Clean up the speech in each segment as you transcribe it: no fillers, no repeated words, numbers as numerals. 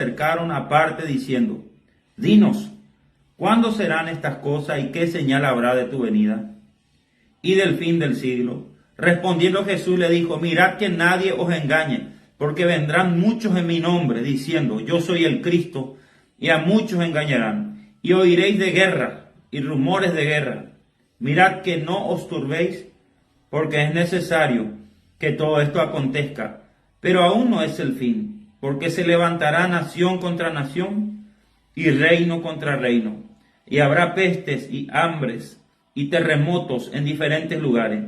acercaron aparte diciendo: Dinos, ¿cuándo serán estas cosas y qué señal habrá de tu venida y del fin del siglo? Respondiendo Jesús le dijo: Mirad que nadie os engañe, porque vendrán muchos en mi nombre, diciendo: Yo soy el Cristo, y a muchos engañarán. Y oiréis de guerra y rumores de guerra. Mirad que no os turbéis, porque es necesario que todo esto acontezca, pero aún no es el fin, porque se levantará nación contra nación y reino contra reino, y habrá pestes y hambres y terremotos en diferentes lugares,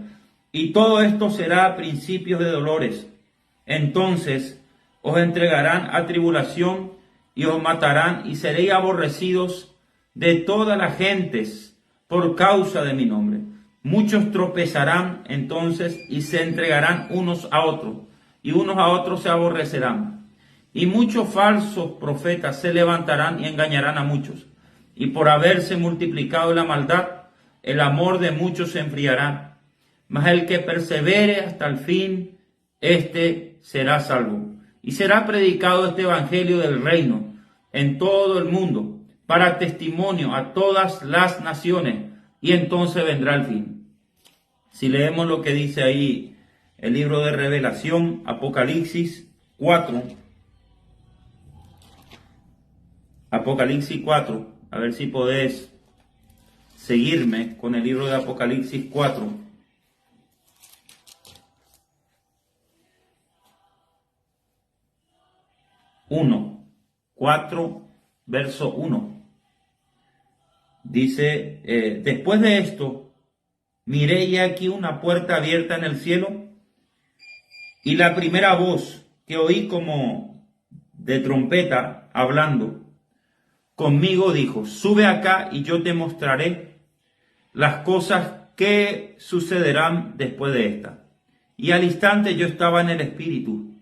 y todo esto será a principios de dolores. Entonces os entregarán a tribulación y os matarán, y seréis aborrecidos de todas las gentes por causa de mi nombre. Muchos tropezarán entonces y se entregarán unos a otros, y unos a otros se aborrecerán. Y muchos falsos profetas se levantarán y engañarán a muchos. Y por haberse multiplicado la maldad, el amor de muchos se enfriará. Mas el que persevere hasta el fin, éste será salvo. Y será predicado este evangelio del reino en todo el mundo, para testimonio a todas las naciones, y entonces vendrá el fin. Si leemos lo que dice ahí el libro de Revelación, Apocalipsis 4, a ver si podés seguirme con el libro de Apocalipsis 4. Verso 1. Dice, después de esto, miré y aquí una puerta abierta en el cielo, y la primera voz que oí como de trompeta hablando conmigo dijo: Sube acá y yo te mostraré las cosas que sucederán después de esta. Y al instante yo estaba en el Espíritu,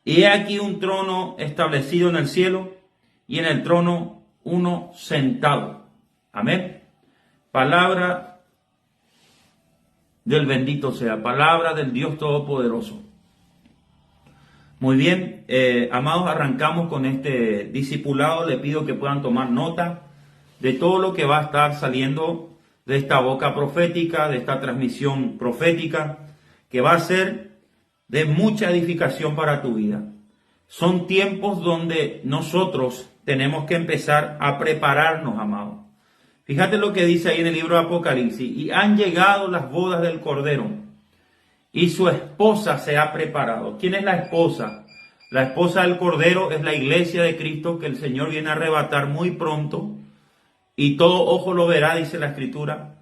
y he aquí un trono establecido en el cielo, y en el trono uno sentado. Amén. Palabra del bendito sea, palabra del Dios Todopoderoso. Muy bien, amados, arrancamos con este discipulado. Le pido que puedan tomar nota de todo lo que va a estar saliendo de esta boca profética, de esta transmisión profética, que va a ser de mucha edificación para tu vida. Son tiempos donde nosotros tenemos que empezar a prepararnos, amados. Fíjate lo que dice ahí en el libro de Apocalipsis: y han llegado las bodas del Cordero, y su esposa se ha preparado. ¿Quién es la esposa? La esposa del Cordero es la iglesia de Cristo, que el Señor viene a arrebatar muy pronto, y todo ojo lo verá, dice la Escritura.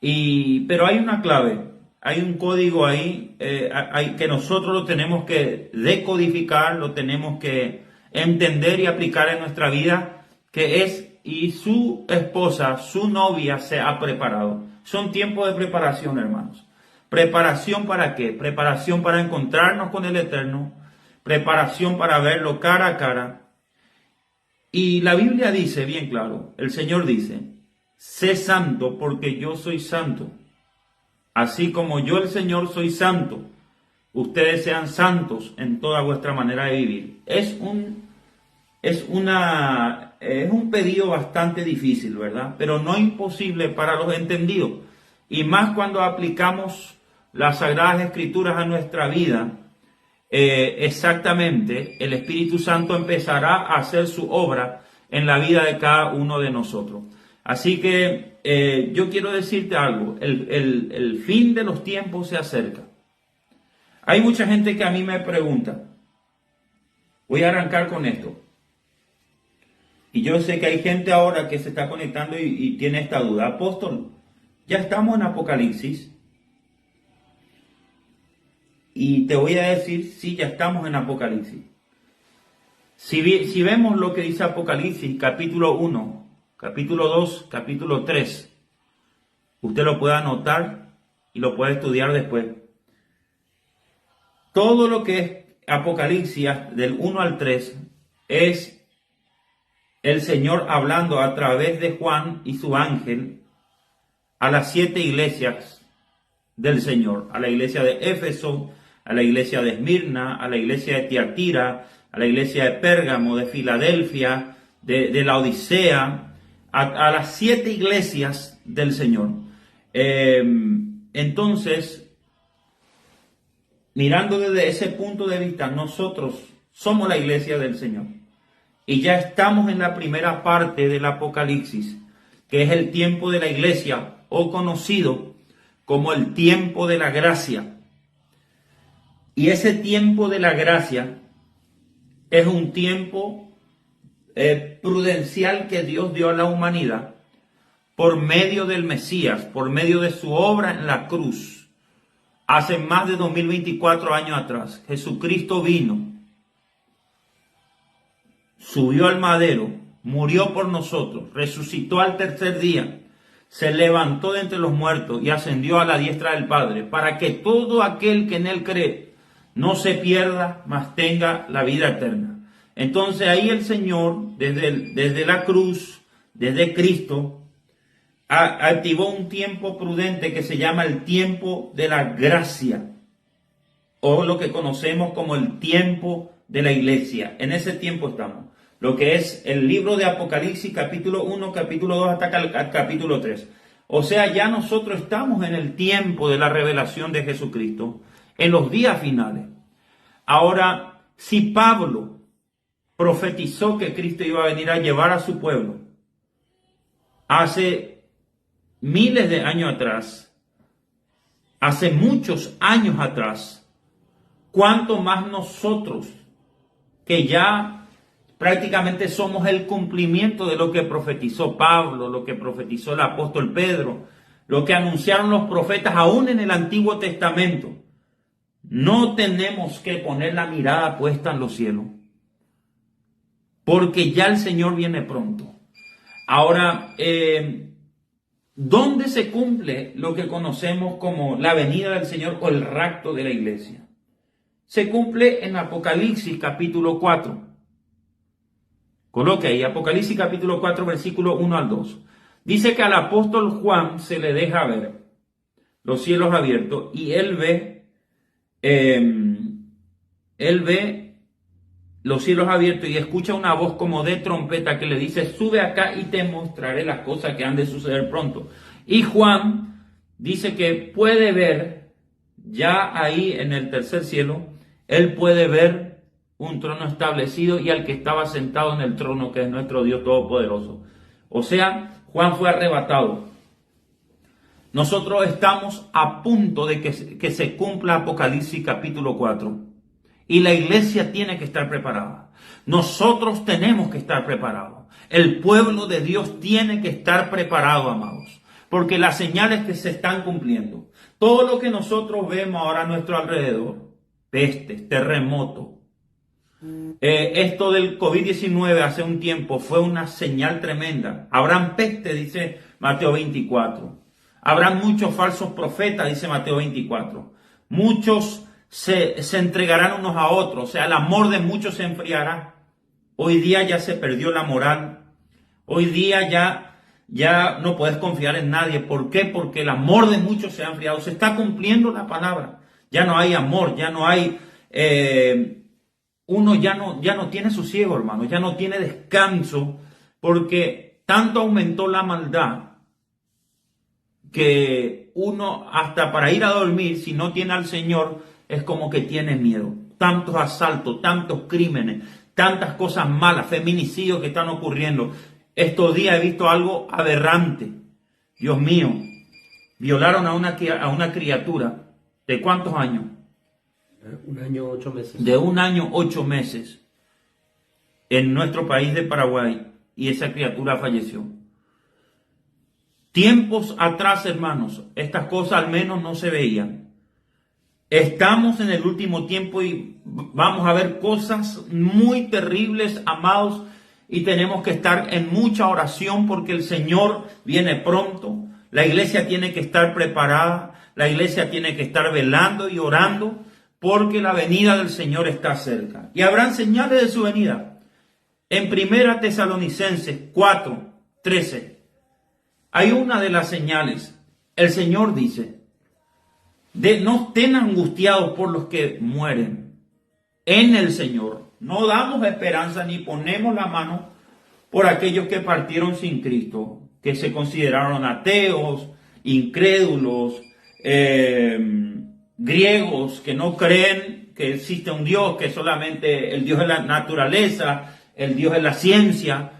Pero hay una clave, hay un código ahí, que nosotros lo tenemos que decodificar, lo tenemos que entender y aplicar en nuestra vida, que es: y su esposa, su novia, se ha preparado. Son tiempos de preparación, hermanos. ¿Preparación para qué? Preparación para encontrarnos con el Eterno. Preparación para verlo cara a cara. Y la Biblia dice bien claro, el Señor dice: sé santo porque yo soy santo. Así como yo, el Señor, soy santo, ustedes sean santos en toda vuestra manera de vivir. Es un pedido bastante difícil, ¿verdad? Pero no imposible para los entendidos. Y más cuando aplicamos las Sagradas Escrituras a nuestra vida, exactamente, el Espíritu Santo empezará a hacer su obra en la vida de cada uno de nosotros. Así que yo quiero decirte algo, el fin de los tiempos se acerca. Hay mucha gente que a mí me pregunta, voy a arrancar con esto. Y yo sé que hay gente ahora que se está conectando y tiene esta duda. Apóstol, ya estamos en Apocalipsis. Y te voy a decir, sí, ya estamos en Apocalipsis. Si vemos lo que dice Apocalipsis, capítulo 1, capítulo 2, capítulo 3, usted lo puede anotar y lo puede estudiar después. Todo lo que es Apocalipsis, del 1 al 3, es el Señor hablando a través de Juan y su ángel a las 7 iglesias del Señor, a la iglesia de Éfeso, a la iglesia de Esmirna, a la iglesia de Tiatira, a la iglesia de Pérgamo, de Filadelfia, de la Odisea, a las 7 iglesias del Señor. Entonces, mirando desde ese punto de vista, nosotros somos la iglesia del Señor. Y ya estamos en la primera parte del Apocalipsis, que es el tiempo de la iglesia, o conocido como el tiempo de la gracia. Y ese tiempo de la gracia es un tiempo prudencial que Dios dio a la humanidad por medio del Mesías, por medio de su obra en la cruz. Hace más de 2024 años atrás, Jesucristo vino, subió al madero, murió por nosotros, resucitó al tercer día, se levantó de entre los muertos y ascendió a la diestra del Padre, para que todo aquel que en él cree no se pierda, mas tenga la vida eterna. Entonces ahí el Señor, desde la cruz, desde Cristo, activó un tiempo prudente que se llama el tiempo de la gracia, o lo que conocemos como el tiempo de la iglesia. En ese tiempo estamos. Lo que es el libro de Apocalipsis, capítulo 1, capítulo 2 hasta el capítulo 3. O sea, ya nosotros estamos en el tiempo de la revelación de Jesucristo, en los días finales. Ahora, si Pablo profetizó que Cristo iba a venir a llevar a su pueblo hace miles de años atrás, hace muchos años atrás, ¿cuánto más nosotros, que ya prácticamente somos el cumplimiento de lo que profetizó Pablo, lo que profetizó el apóstol Pedro, lo que anunciaron los profetas aún en el Antiguo Testamento? No tenemos que poner la mirada puesta en los cielos, porque ya el Señor viene pronto. Ahora, ¿dónde se cumple lo que conocemos como la venida del Señor o el rapto de la iglesia? Se cumple en Apocalipsis capítulo 4. Coloque ahí, Apocalipsis capítulo 4, versículo 1 al 2. Dice que al apóstol Juan se le deja ver los cielos abiertos y él ve los cielos abiertos y escucha una voz como de trompeta que le dice: sube acá y te mostraré las cosas que han de suceder pronto. Y Juan dice que puede ver, ya ahí en el tercer cielo, él puede ver un trono establecido y al que estaba sentado en el trono, que es nuestro Dios Todopoderoso. O sea, Juan fue arrebatado. Nosotros estamos a punto de que se cumpla Apocalipsis capítulo 4. Y la iglesia tiene que estar preparada. Nosotros tenemos que estar preparados. El pueblo de Dios tiene que estar preparado, amados. Porque las señales que se están cumpliendo, todo lo que nosotros vemos ahora a nuestro alrededor, pestes, terremotos, esto del COVID-19 hace un tiempo fue una señal tremenda. Habrán peste, dice Mateo 24. Habrán muchos falsos profetas, dice Mateo 24. Muchos se entregarán unos a otros, o sea, el amor de muchos se enfriará. Hoy día ya se perdió la moral. Hoy día ya no puedes confiar en nadie. ¿Por qué? Porque el amor de muchos se ha enfriado. Se está cumpliendo la palabra. Ya no hay amor, ya no hay... uno ya no tiene sosiego, hermano, ya no tiene descanso, porque tanto aumentó la maldad que uno hasta para ir a dormir, si no tiene al Señor, es como que tiene miedo. Tantos asaltos, tantos crímenes, tantas cosas malas, feminicidios que están ocurriendo. Estos días he visto algo aberrante. Dios mío, violaron a una criatura. ¿De cuántos años? 1 año 8 meses. De 1 año 8 meses en nuestro país de Paraguay, y esa criatura falleció. Tiempos atrás, hermanos, estas cosas al menos no se veían. Estamos en el último tiempo y vamos a ver cosas muy terribles, amados, y tenemos que estar en mucha oración porque el Señor viene pronto. La iglesia tiene que estar preparada, la iglesia tiene que estar velando y orando, porque la venida del Señor está cerca. Y habrán señales de su venida. En 1 Tesalonicenses 4:13, hay una de las señales. El Señor dice: no estén angustiados por los que mueren en el Señor, no damos esperanza ni ponemos la mano por aquellos que partieron sin Cristo, que se consideraron ateos, incrédulos, griegos que no creen que existe un Dios, que solamente el Dios es la naturaleza, el Dios es la ciencia.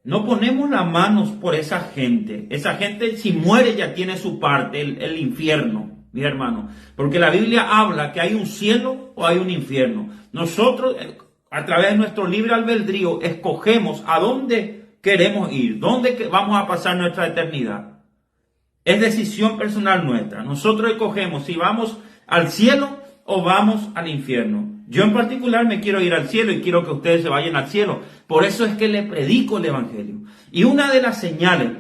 No ponemos las manos por esa gente. Esa gente, si muere, ya tiene su parte, el infierno, mi hermano. Porque la Biblia habla que hay un cielo o hay un infierno. Nosotros, a través de nuestro libre albedrío, escogemos a dónde queremos ir, dónde vamos a pasar nuestra eternidad. Es decisión personal nuestra. Nosotros escogemos si vamos al cielo o vamos al infierno. Yo en particular me quiero ir al cielo y quiero que ustedes se vayan al cielo. Por eso es que le predico el evangelio. Y una de las señales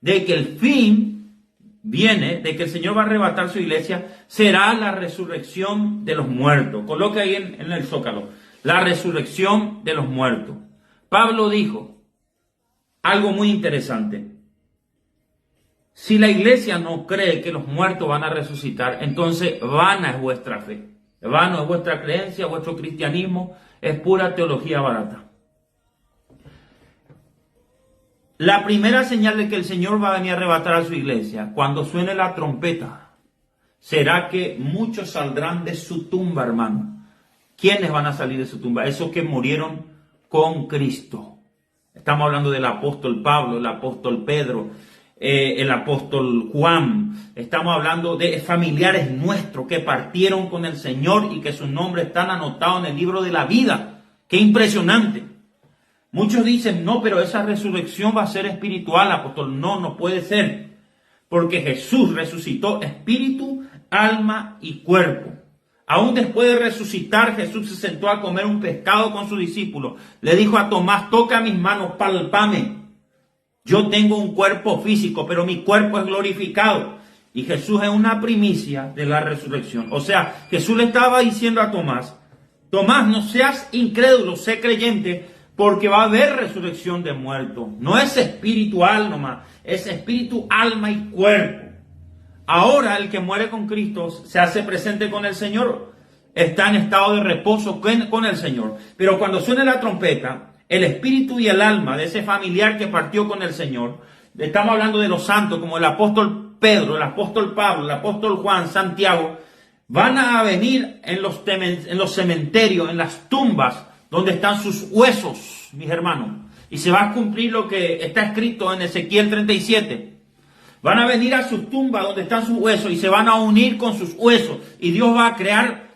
de que el fin viene, de que el Señor va a arrebatar su iglesia, será la resurrección de los muertos. Coloque ahí en el zócalo, la resurrección de los muertos. Pablo dijo algo muy interesante. Si la iglesia no cree que los muertos van a resucitar, entonces vana es vuestra fe. Vano es vuestra creencia, vuestro cristianismo es pura teología barata. La primera señal de que el Señor va a venir a arrebatar a su iglesia, cuando suene la trompeta, será que muchos saldrán de su tumba, hermano. ¿Quiénes van a salir de su tumba? Esos que murieron con Cristo. Estamos hablando del apóstol Pablo, el apóstol Pedro, el apóstol Juan. Estamos hablando de familiares nuestros que partieron con el Señor y que sus nombres están anotados en el libro de la vida. ¡Qué impresionante! Muchos dicen, no, pero esa resurrección va a ser espiritual, apóstol. No, no puede ser. Porque Jesús resucitó espíritu, alma y cuerpo. Aún después de resucitar, Jesús se sentó a comer un pescado con sus discípulos. Le dijo a Tomás, toca mis manos, palpame. Yo tengo un cuerpo físico, pero mi cuerpo es glorificado. Y Jesús es una primicia de la resurrección. O sea, Jesús le estaba diciendo a Tomás, Tomás, no seas incrédulo, sé creyente, porque va a haber resurrección de muertos. No es espiritual nomás, es espíritu, alma y cuerpo. Ahora el que muere con Cristo se hace presente con el Señor. Está en estado de reposo con el Señor. Pero cuando suene la trompeta, el espíritu y el alma de ese familiar que partió con el Señor, estamos hablando de los santos como el apóstol Pedro, el apóstol Pablo, el apóstol Juan, Santiago, van a venir en los cementerios, en las tumbas, donde están sus huesos, mis hermanos. Y se va a cumplir lo que está escrito en Ezequiel 37. Van a venir a sus tumbas donde están sus huesos y se van a unir con sus huesos. Y Dios va a crear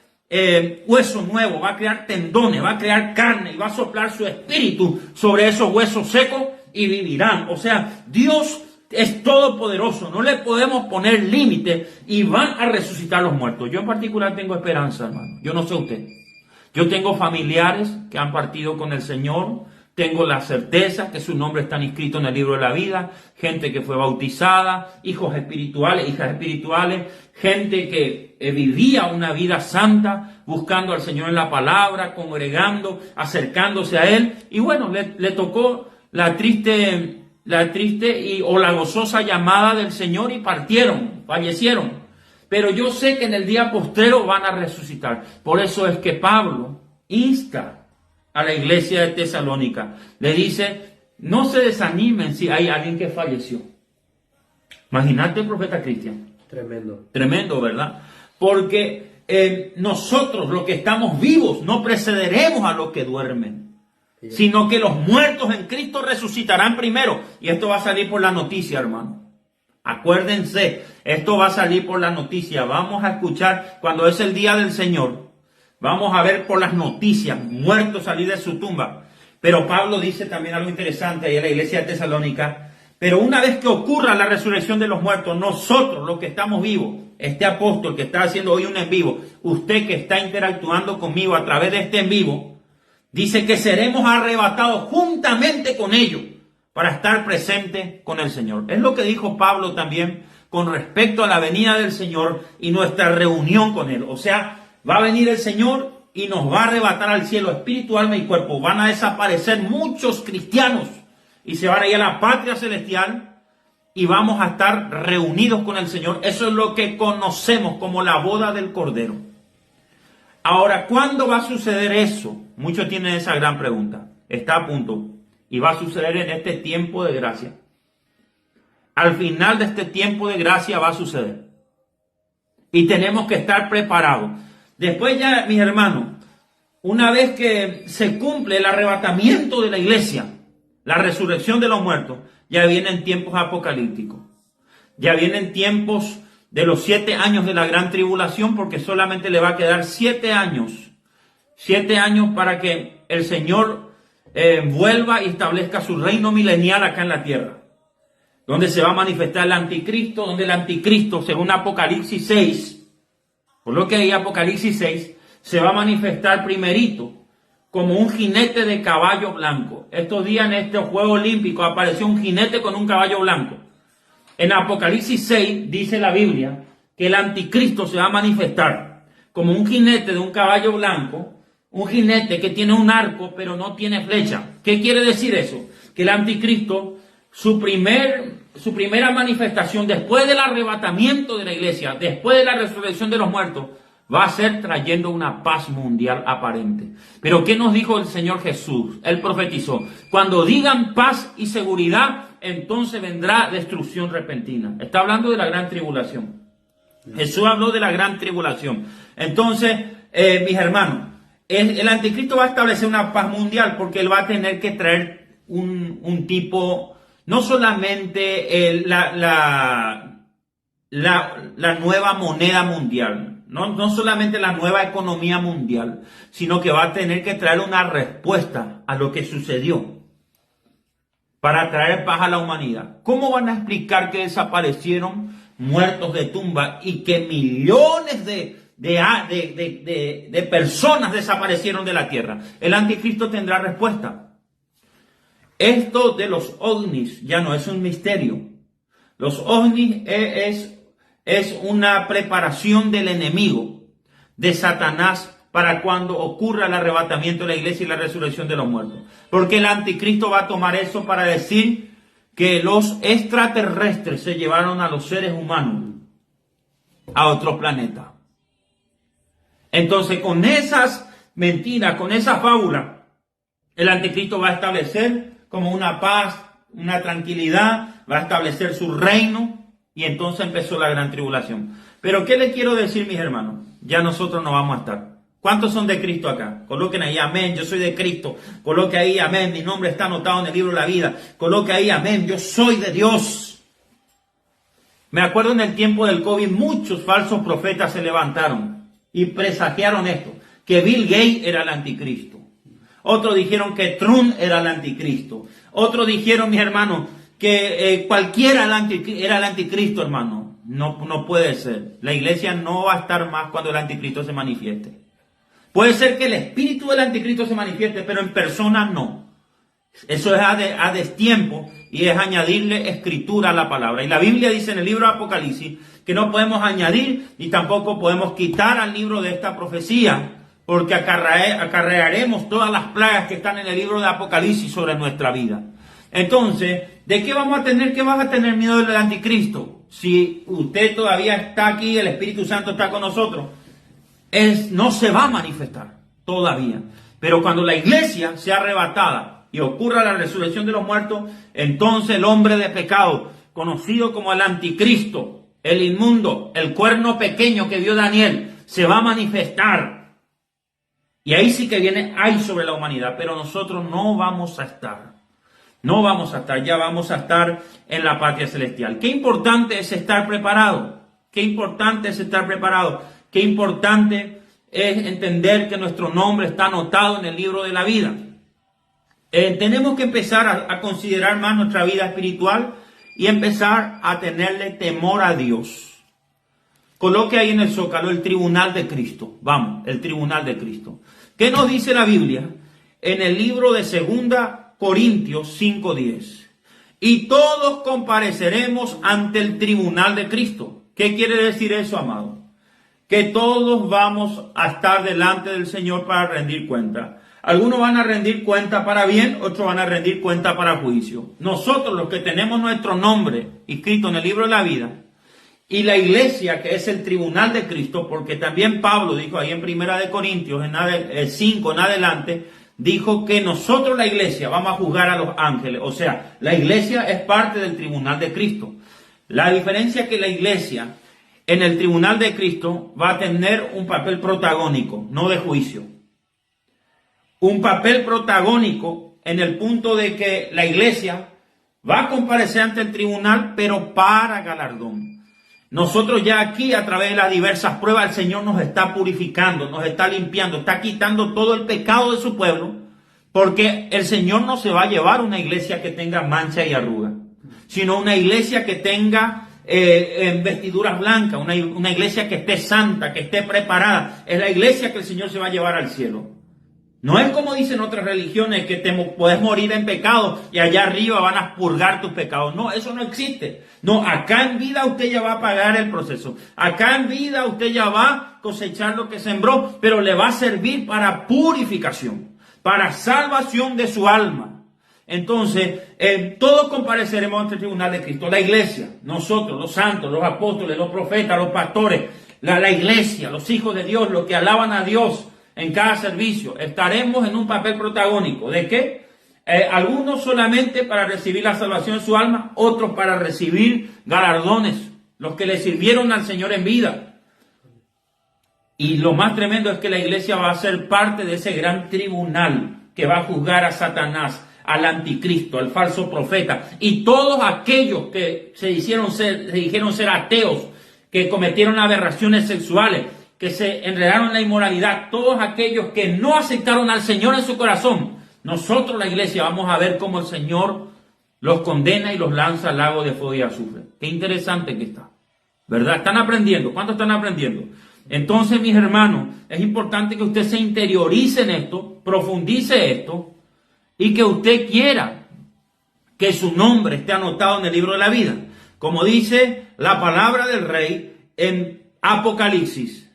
huesos nuevos, va a crear tendones, va a crear carne y va a soplar su espíritu sobre esos huesos secos y vivirán. O sea, Dios es todopoderoso, no le podemos poner límite y van a resucitar los muertos. Yo en particular tengo esperanza, hermano. Yo no sé usted. Yo tengo familiares que han partido con el Señor, tengo la certeza que sus nombres están inscritos en el libro de la vida, gente que fue bautizada, hijos espirituales, hijas espirituales, gente que vivía una vida santa, buscando al Señor en la palabra, congregando, acercándose a Él, y bueno, le tocó la triste o la gozosa llamada del Señor y partieron, fallecieron. Pero yo sé que en el día postrero van a resucitar. Por eso es que Pablo insta a la iglesia de Tesalónica. Le dice, no se desanimen si hay alguien que falleció. Imagínate el profeta Cristian. Tremendo. Tremendo, ¿verdad? Porque nosotros, los que estamos vivos, no precederemos a los que duermen. Sino que los muertos en Cristo resucitarán primero. Y esto va a salir por la noticia, hermano. Acuérdense, esto va a salir por la noticia. Vamos a escuchar cuando es el día del Señor. Vamos a ver por las noticias, muertos salir de su tumba. Pero Pablo dice también algo interesante ahí en la iglesia de Tesalónica. Pero una vez que ocurra la resurrección de los muertos, nosotros, los que estamos vivos, este apóstol que está haciendo hoy un en vivo, usted que está interactuando conmigo a través de este en vivo, dice que seremos arrebatados juntamente con ellos para estar presente con el Señor. Es lo que dijo Pablo también con respecto a la venida del Señor y nuestra reunión con Él. O sea, va a venir el Señor y nos va a arrebatar al cielo espíritu, alma y cuerpo. Van a desaparecer muchos cristianos y se van a ir a la patria celestial y vamos a estar reunidos con el Señor. Eso es lo que conocemos como la boda del Cordero. Ahora, ¿cuándo va a suceder eso? Muchos tienen esa gran pregunta. Está a punto. Y va a suceder en este tiempo de gracia. Al final de este tiempo de gracia va a suceder. Y tenemos que estar preparados. Después ya, mis hermanos, una vez que se cumple el arrebatamiento de la iglesia, la resurrección de los muertos, ya vienen tiempos apocalípticos. Ya vienen tiempos de los 7 años de la gran tribulación, porque solamente le va a quedar 7 años. 7 años para que el Señor vuelva y establezca su reino milenial acá en la tierra. Donde se va a manifestar el anticristo, donde el anticristo, según Apocalipsis 6, por lo que hay Apocalipsis 6, se va a manifestar primerito como un jinete de caballo blanco. Estos días en este juego olímpico apareció un jinete con un caballo blanco. En Apocalipsis 6 dice la Biblia que el anticristo se va a manifestar como un jinete de un caballo blanco, un jinete que tiene un arco pero no tiene flecha. ¿Qué quiere decir eso? Que el anticristo, su primera manifestación después del arrebatamiento de la iglesia, después de la resurrección de los muertos, va a ser trayendo una paz mundial aparente. Pero ¿qué nos dijo el Señor Jesús? Él profetizó: cuando digan paz y seguridad, entonces vendrá destrucción repentina. Está hablando de la gran tribulación. Jesús habló de la gran tribulación. Entonces, mis hermanos, el anticristo va a establecer una paz mundial porque él va a tener que traer un tipo, no solamente la nueva moneda mundial, no solamente la nueva economía mundial, sino que va a tener que traer una respuesta a lo que sucedió para traer paz a la humanidad. ¿Cómo van a explicar que desaparecieron muertos de tumba y que millones de personas desaparecieron de la tierra? El anticristo tendrá respuesta. Esto de los ovnis ya no es un misterio. Los ovnis es una preparación del enemigo, de Satanás, para cuando ocurra el arrebatamiento de la iglesia y la resurrección de los muertos. Porque el anticristo va a tomar eso para decir que los extraterrestres se llevaron a los seres humanos a otro planeta. Entonces, con esas mentiras, con esa fábula, el anticristo va a establecer como una paz, una tranquilidad, va a establecer su reino, y entonces empezó la gran tribulación. Pero ¿qué les quiero decir, mis hermanos? Ya nosotros no vamos a estar. ¿Cuántos son de Cristo acá? Coloquen ahí, amén, yo soy de Cristo. Coloque ahí, amén, mi nombre está anotado en el libro de la vida. Coloque ahí, amén, yo soy de Dios. Me acuerdo en el tiempo del COVID, muchos falsos profetas se levantaron y presagiaron esto, que Bill Gates era el anticristo. Otros dijeron que Trump era el anticristo. Otros dijeron, mis hermanos, que cualquiera era el anticristo, hermano. No puede ser. La iglesia no va a estar más cuando el anticristo se manifieste. Puede ser que el espíritu del anticristo se manifieste, pero en persona no. Eso es a destiempo y es añadirle escritura a la palabra. Y la Biblia dice en el libro de Apocalipsis que no podemos añadir ni tampoco podemos quitar al libro de esta profecía, porque acarrearemos todas las plagas que están en el libro de Apocalipsis sobre nuestra vida. Entonces, ¿de qué vamos a tener? ¿Qué vas a tener miedo del anticristo? Si usted todavía está aquí, el Espíritu Santo está con nosotros, no se va a manifestar todavía. Pero cuando la iglesia sea arrebatada y ocurra la resurrección de los muertos, entonces el hombre de pecado, conocido como el anticristo, el inmundo, el cuerno pequeño que vio Daniel, se va a manifestar. Y ahí sí que viene ay sobre la humanidad, pero nosotros no vamos a estar. No vamos a estar, ya vamos a estar en la patria celestial. Qué importante es estar preparado. Qué importante es estar preparado. Qué importante es entender que nuestro nombre está anotado en el libro de la vida. Tenemos que empezar a considerar más nuestra vida espiritual y empezar a tenerle temor a Dios. Coloque ahí en el zócalo el tribunal de Cristo. Vamos, el tribunal de Cristo. ¿Qué nos dice la Biblia? En el libro de 2 Corintios 5:10. Y todos compareceremos ante el tribunal de Cristo. ¿Qué quiere decir eso, amado? Que todos vamos a estar delante del Señor para rendir cuenta. Algunos van a rendir cuenta para bien, otros van a rendir cuenta para juicio. Nosotros, los que tenemos nuestro nombre inscrito en el libro de la vida, y la iglesia, que es el tribunal de Cristo, porque también Pablo dijo ahí en Primera de Corintios, en 5 en adelante, dijo que nosotros la iglesia vamos a juzgar a los ángeles. O sea, la iglesia es parte del tribunal de Cristo. La diferencia es que la iglesia en el tribunal de Cristo va a tener un papel protagónico, no de juicio. Un papel protagónico en el punto de que la iglesia va a comparecer ante el tribunal, pero para galardón. Nosotros ya aquí, a través de las diversas pruebas, el Señor nos está purificando, nos está limpiando, está quitando todo el pecado de su pueblo, porque el Señor no se va a llevar una iglesia que tenga mancha y arruga, sino una iglesia que tenga vestiduras blancas, una iglesia que esté santa, que esté preparada. Es la iglesia que el Señor se va a llevar al cielo. No es como dicen otras religiones, que puedes morir en pecado y allá arriba van a purgar tus pecados. No, eso no existe. No, acá en vida usted ya va a pagar el proceso. Acá en vida usted ya va a cosechar lo que sembró, pero le va a servir para purificación, para salvación de su alma. Entonces, todos compareceremos ante el tribunal de Cristo. La iglesia, nosotros, los santos, los apóstoles, los profetas, los pastores, la iglesia, los hijos de Dios, los que alaban a Dios en cada servicio, estaremos en un papel protagónico. ¿De qué? Algunos solamente para recibir la salvación de su alma, otros para recibir galardones, los que le sirvieron al Señor en vida. Y lo más tremendo es que la iglesia va a ser parte de ese gran tribunal que va a juzgar a Satanás, al anticristo, al falso profeta y todos aquellos que se dijeron ser ateos, que cometieron aberraciones sexuales, que se enredaron en la inmoralidad, todos aquellos que no aceptaron al Señor en su corazón. Nosotros, la iglesia, vamos a ver cómo el Señor los condena y los lanza al lago de fuego y azufre. Qué interesante que está, ¿verdad? ¿Están aprendiendo? ¿Cuántos están aprendiendo? Entonces, mis hermanos, es importante que usted se interiorice en esto, profundice esto, y que usted quiera que su nombre esté anotado en el libro de la vida. Como dice la palabra del Rey en Apocalipsis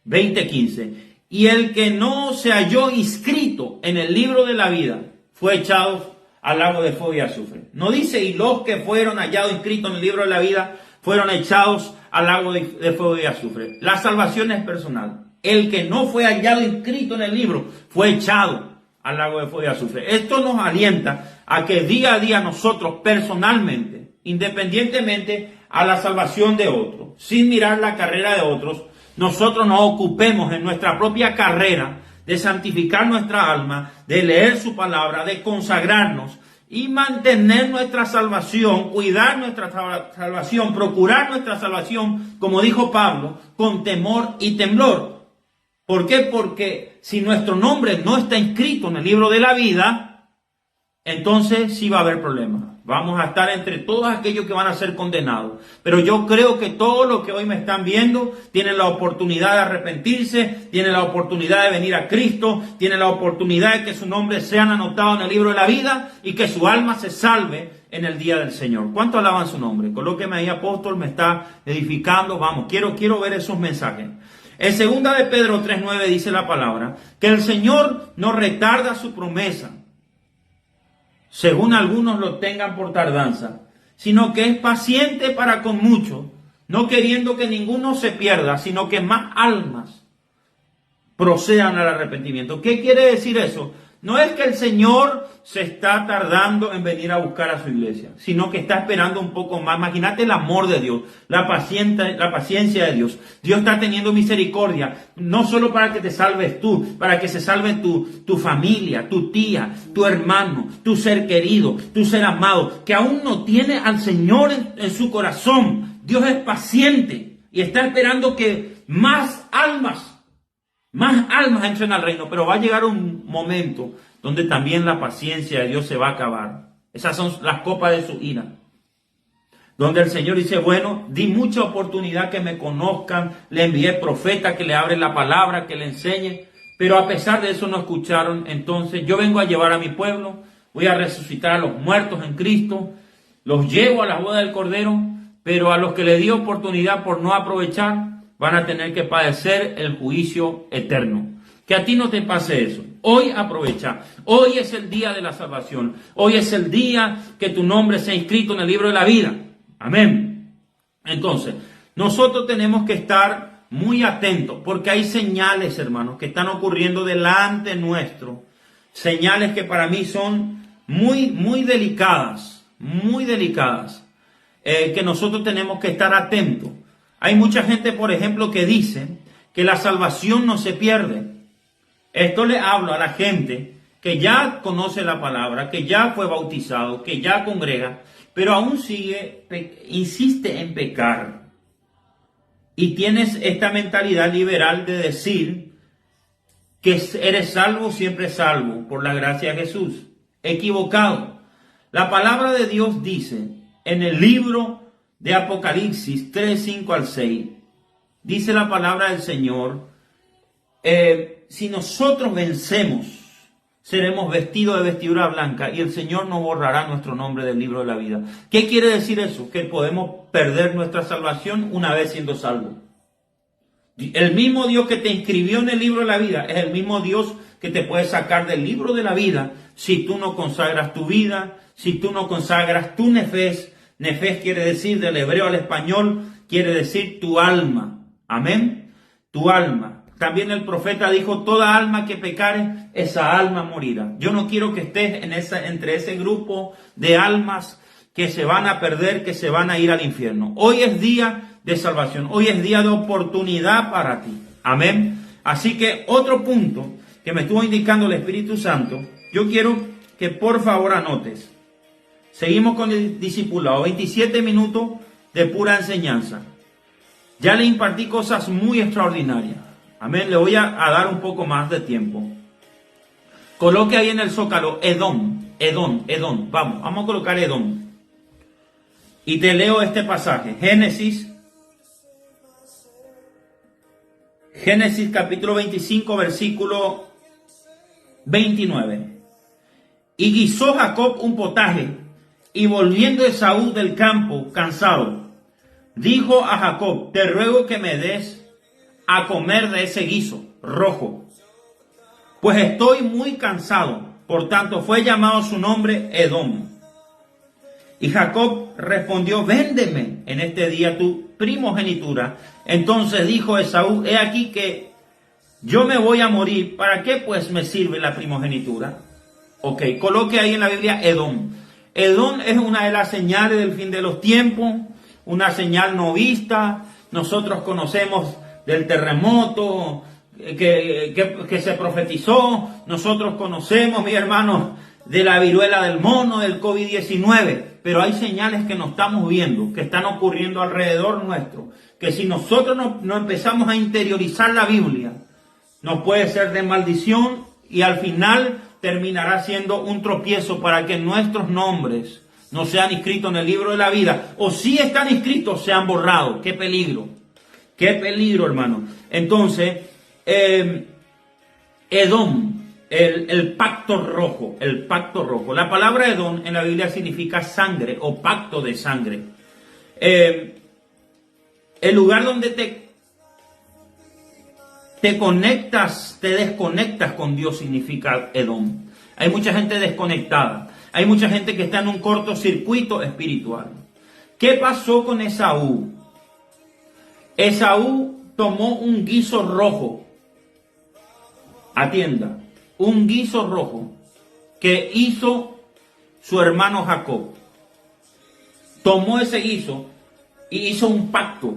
20:15. Y el que no se halló inscrito en el libro de la vida fue echado al lago de fuego y azufre. No dice, y los que fueron hallados inscritos en el libro de la vida fueron echados al lago de fuego y azufre. La salvación es personal. El que no fue hallado inscrito en el libro fue echado al lago de fuego y azufre. Esto nos alienta a que día a día nosotros personalmente, independientemente a la salvación de otros, sin mirar la carrera de otros, nosotros nos ocupemos en nuestra propia carrera de santificar nuestra alma, de leer su palabra, de consagrarnos y mantener nuestra salvación, cuidar nuestra salvación, procurar nuestra salvación, como dijo Pablo, con temor y temblor. ¿Por qué? Porque si nuestro nombre no está inscrito en el libro de la vida, entonces sí va a haber problemas. Vamos a estar entre todos aquellos que van a ser condenados. Pero yo creo que todos los que hoy me están viendo tienen la oportunidad de arrepentirse, tienen la oportunidad de venir a Cristo, tienen la oportunidad de que su nombre sea anotado en el libro de la vida y que su alma se salve en el día del Señor. ¿Cuánto alaban su nombre? Colóqueme ahí, apóstol, me está edificando. Vamos, quiero ver esos mensajes. En 2 de Pedro 3:9 dice la palabra que el Señor no retarda su promesa, según algunos lo tengan por tardanza, sino que es paciente para con muchos, no queriendo que ninguno se pierda, sino que más almas procedan al arrepentimiento. ¿Qué quiere decir eso? No es que el Señor se está tardando en venir a buscar a su iglesia, sino que está esperando un poco más. Imagínate el amor de Dios, la paciencia de Dios. Dios está teniendo misericordia, no solo para que te salves tú, para que se salve tu familia, tu tía, tu hermano, tu ser querido, tu ser amado, que aún no tiene al Señor en su corazón. Dios es paciente y está esperando que más almas entren al reino, pero va a llegar un momento donde también la paciencia de Dios se va a acabar. Esas son las copas de su ira, donde el Señor dice, bueno, di mucha oportunidad que me conozcan, le envié profeta que le abre la palabra, que le enseñe, pero a pesar de eso no escucharon. Entonces yo vengo a llevar a mi pueblo, voy a resucitar a los muertos en Cristo, los llevo a la boda del Cordero, pero a los que le di oportunidad por no aprovechar, van a tener que padecer el juicio eterno. Que a ti no te pase eso. Hoy aprovecha. Hoy es el día de la salvación. Hoy es el día que tu nombre sea inscrito en el libro de la vida. Amén. Entonces, nosotros tenemos que estar muy atentos, porque hay señales, hermanos, que están ocurriendo delante nuestro. Señales que para mí son muy delicadas, que nosotros tenemos que estar atentos. Hay mucha gente, por ejemplo, que dice que la salvación no se pierde. Esto le hablo a la gente que ya conoce la palabra, que ya fue bautizado, que ya congrega, pero aún insiste en pecar. Y tienes esta mentalidad liberal de decir que eres salvo, siempre salvo, por la gracia de Jesús. Equivocado. La palabra de Dios dice en el libro de Apocalipsis 3, 5 al 6, dice la palabra del Señor, si nosotros vencemos, seremos vestidos de vestidura blanca y el Señor no borrará nuestro nombre del libro de la vida. ¿Qué quiere decir eso? Que podemos perder nuestra salvación una vez siendo salvos. El mismo Dios que te inscribió en el libro de la vida es el mismo Dios que te puede sacar del libro de la vida si tú no consagras tu vida, si tú no consagras tu nefes. Nefes quiere decir, del hebreo al español, quiere decir tu alma. Amén. Tu alma. También el profeta dijo, toda alma que pecare, esa alma morirá. Yo no quiero que estés entre ese grupo de almas que se van a perder, que se van a ir al infierno. Hoy es día de salvación. Hoy es día de oportunidad para ti. Amén. Así que otro punto que me estuvo indicando el Espíritu Santo, yo quiero que por favor anotes. Seguimos con el discipulado. 27 minutos de pura enseñanza. Ya le impartí cosas muy extraordinarias. Amén. Le voy a dar un poco más de tiempo. Coloque ahí en el zócalo Edom. Vamos a colocar Edom. Y te leo este pasaje. Génesis capítulo 25, versículo 29. Y guisó Jacob un potaje, y volviendo Esaú del campo, cansado, dijo a Jacob, te ruego que me des a comer de ese guiso rojo, pues estoy muy cansado. Por tanto fue llamado su nombre Edom. Y Jacob respondió, véndeme en este día tu primogenitura. Entonces dijo Esaú, he aquí que yo me voy a morir, ¿para qué pues me sirve la primogenitura? Ok, coloque ahí en la Biblia Edom. Edom es una de las señales del fin de los tiempos, una señal no vista. Nosotros conocemos del terremoto que se profetizó. Nosotros conocemos, mis hermanos, de la viruela del mono, del COVID-19. Pero hay señales que no estamos viendo, que están ocurriendo alrededor nuestro, que si nosotros no empezamos a interiorizar la Biblia, nos puede ser de maldición y al final terminará siendo un tropiezo para que nuestros nombres no sean inscritos en el libro de la vida, o si están inscritos sean borrados. ¡Qué peligro! ¡Qué peligro, hermano! Entonces, Edom, el pacto rojo, La palabra Edom en la Biblia significa sangre o pacto de sangre. El lugar donde te conectas, te desconectas con Dios significa Edom. Hay mucha gente desconectada. Hay mucha gente que está en un cortocircuito espiritual. ¿Qué pasó con Esaú? Esaú tomó un guiso rojo. Atienda. Un guiso rojo que hizo su hermano Jacob. Tomó ese guiso y hizo un pacto.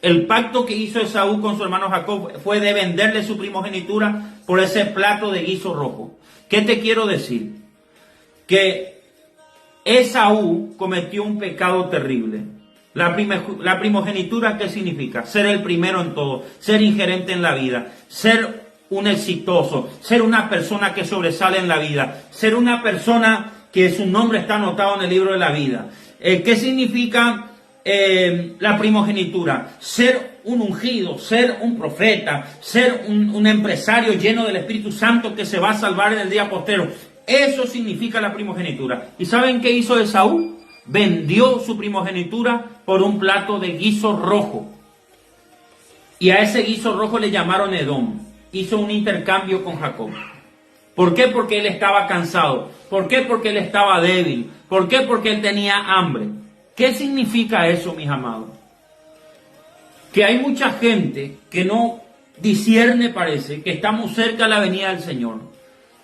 El pacto que hizo Esaú con su hermano Jacob fue de venderle su primogenitura por ese plato de guiso rojo. ¿Qué te quiero decir? Que Esaú cometió un pecado terrible. La primogenitura, ¿qué significa? Ser el primero en todo, ser ingerente en la vida, ser un exitoso, ser una persona que sobresale en la vida, ser una persona que su nombre está anotado en el libro de la vida. ¿Qué significa la primogenitura? Ser un ungido, ser un profeta, ser un empresario lleno del Espíritu Santo que se va a salvar en el día postrero. Eso significa la primogenitura. ¿Y saben qué hizo Esaú? Vendió su primogenitura por un plato de guiso rojo. Y a ese guiso rojo le llamaron Edom. Hizo un intercambio con Jacob. ¿Por qué? Porque él estaba cansado. ¿Por qué? Porque él estaba débil. ¿Por qué? Porque él tenía hambre. ¿Qué significa eso, mis amados? que hay mucha gente que no discierne, parece, que estamos cerca de la venida del Señor.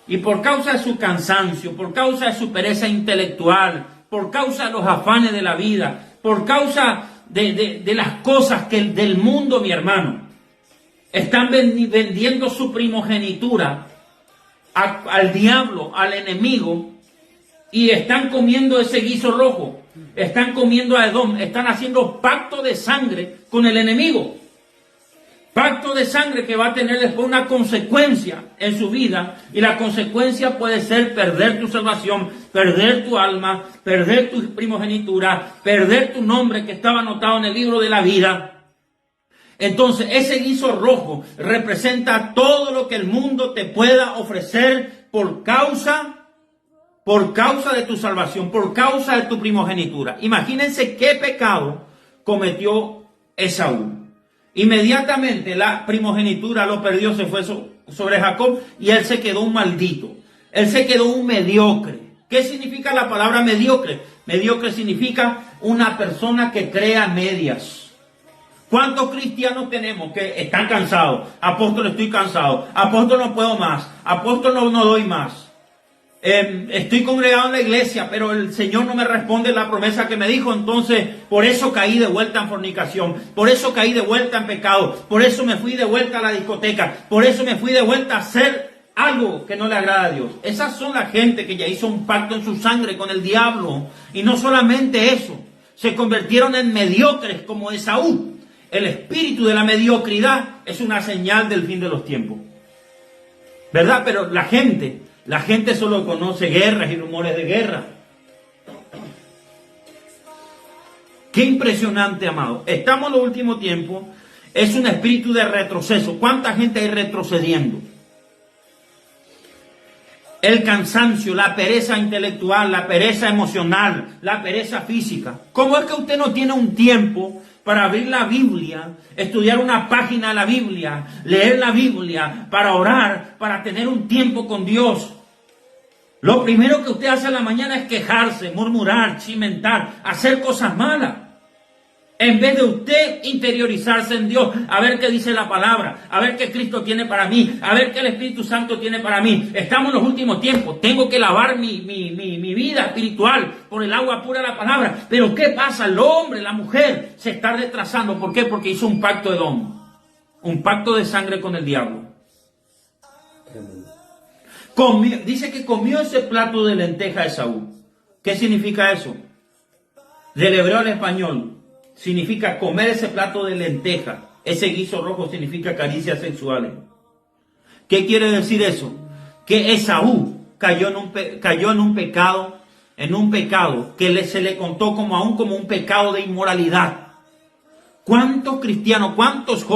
Y por causa de su cansancio, por causa de su pereza intelectual, por causa de los afanes de la vida, por causa de las cosas del mundo, mi hermano, están vendiendo su primogenitura al diablo, al enemigo, y están comiendo ese guiso rojo, están comiendo a Edom, están haciendo pacto de sangre con el enemigo. Pacto de sangre que va a tener después una consecuencia en su vida, y la consecuencia puede ser perder tu salvación, perder tu alma, perder tu primogenitura, perder tu nombre que estaba anotado en el libro de la vida. Entonces, ese guiso rojo representa todo lo que el mundo te pueda ofrecer por causa de tu salvación, por causa de tu primogenitura. Imagínense qué pecado cometió Esaú. Inmediatamente la primogenitura lo perdió, se fue sobre Jacob, y él se quedó un maldito. Él se quedó un mediocre. ¿Qué significa la palabra mediocre? Mediocre significa una persona que crea medias. ¿Cuántos cristianos tenemos que están cansados? Apóstol, estoy cansado. Apóstol, no puedo más. Apóstol, no doy más. Estoy congregado en la iglesia, pero el Señor no me responde la promesa que me dijo. Entonces, por eso caí de vuelta en fornicación. Por eso caí de vuelta en pecado. Por eso me fui de vuelta a la discoteca. Por eso me fui de vuelta a hacer algo que no le agrada a Dios. Esas son la gente que ya hizo un pacto en su sangre con el diablo. Y no solamente eso, se convirtieron en mediocres como Esaú. El espíritu de la mediocridad es una señal del fin de los tiempos, ¿verdad? Pero la gente solo conoce guerras y rumores de guerra. Qué impresionante, amado. Estamos en los últimos tiempos. Es un espíritu de retroceso. ¿Cuánta gente hay retrocediendo? El cansancio, la pereza intelectual, la pereza emocional, la pereza física. ¿Cómo es que usted no tiene un tiempo para abrir la Biblia, estudiar una página de la Biblia, leer la Biblia, para orar, para tener un tiempo con Dios? Lo primero que usted hace en la mañana es quejarse, murmurar, chimentar, hacer cosas malas. En vez de usted interiorizarse en Dios, a ver qué dice la palabra, a ver qué Cristo tiene para mí, a ver qué el Espíritu Santo tiene para mí. Estamos en los últimos tiempos, tengo que lavar mi vida espiritual por el agua pura de la palabra. Pero ¿qué pasa? El hombre, la mujer se está retrasando. ¿Por qué? Porque hizo un pacto de Edom, un pacto de sangre con el diablo. Dice que comió ese plato de lenteja de Esaú. ¿Qué significa eso? Del hebreo al español. Significa comer ese plato de lenteja. Ese guiso rojo significa caricias sexuales. ¿Qué quiere decir eso? Que Esaú cayó en un pecado que se le contó como un pecado de inmoralidad. ¿Cuántos cristianos, cuántos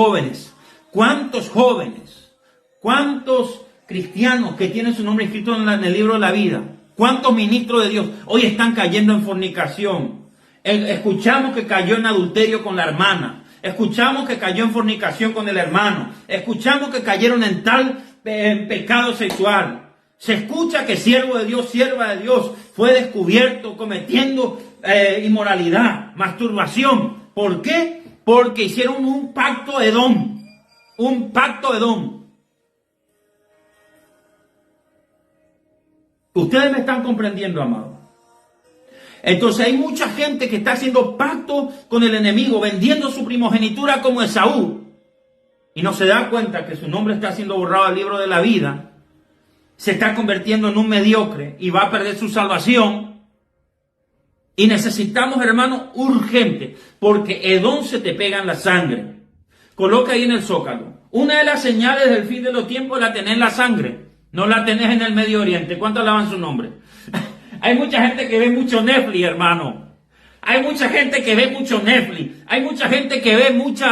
cristianos que tienen su nombre escrito en el libro de la vida? ¿Cuántos ministros de Dios hoy están cayendo en fornicación? Escuchamos que cayó en adulterio con la hermana. Escuchamos que cayó en fornicación con el hermano. Escuchamos que cayeron en tal pecado sexual. Se escucha que siervo de Dios, sierva de Dios, fue descubierto cometiendo inmoralidad, masturbación. ¿Por qué? Porque hicieron un pacto Edom. Un pacto Edom. Ustedes me están comprendiendo, amados. Entonces hay mucha gente que está haciendo pacto con el enemigo, vendiendo su primogenitura como Esaú, y no se da cuenta que su nombre está siendo borrado del libro de la vida. Se está convirtiendo en un mediocre y va a perder su salvación. Y necesitamos, hermanos, urgente, porque Edom se te pega en la sangre. Coloca ahí en el zócalo. Una de las señales del fin de los tiempos es la tenés en la sangre. No la tenés en el Medio Oriente. ¿Cuántos alaban su nombre? Hay mucha gente que ve mucho Netflix, hermano. Hay mucha gente que ve mucho Netflix. Hay mucha gente que ve mucho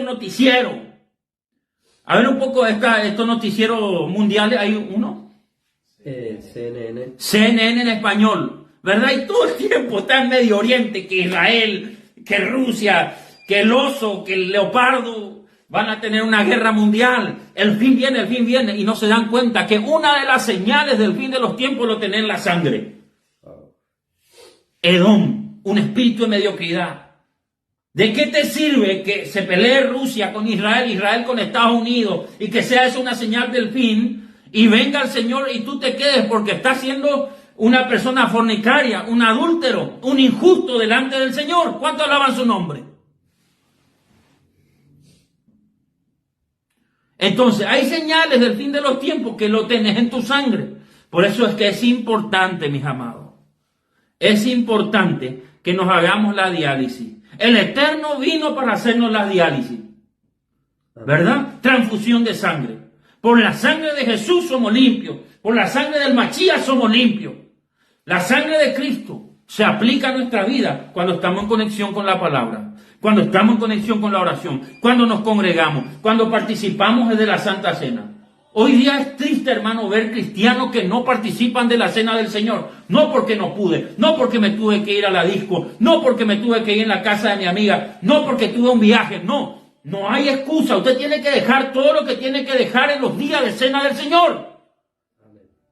noticiero. A ver un poco estos noticieros mundiales. Hay uno. CNN. CNN en español, ¿verdad? Y todo el tiempo está en Medio Oriente, que Israel, que Rusia, que el oso, que el leopardo van a tener una guerra mundial. El fin viene, y no se dan cuenta que una de las señales del fin de los tiempos lo tiene en la sangre. Edom. un espíritu de mediocridad. ¿De qué te sirve que se pelee Rusia con Israel, Israel con Estados Unidos, y que sea eso una señal del fin, y venga el Señor y tú te quedes porque estás siendo una persona fornicaria, un adúltero, un injusto delante del Señor? ¿Cuánto alaban su nombre? Entonces, hay señales del fin de los tiempos que lo tenés en tu sangre. Por eso es que es importante, mis amados, es importante que nos hagamos la diálisis. El Eterno vino para hacernos la diálisis, ¿verdad? Transfusión de sangre. Por la sangre de Jesús somos limpios. Por la sangre del Machías somos limpios. La sangre de Cristo se aplica a nuestra vida cuando estamos en conexión con la palabra, cuando estamos en conexión con la oración, cuando nos congregamos, cuando participamos de la Santa Cena. Hoy día es triste, hermano, ver cristianos que no participan de la cena del Señor. No porque no pude, no porque me tuve que ir a la disco, no porque me tuve que ir en la casa de mi amiga, no porque tuve un viaje, no. No hay excusa. Usted tiene que dejar todo lo que tiene que dejar en los días de cena del Señor.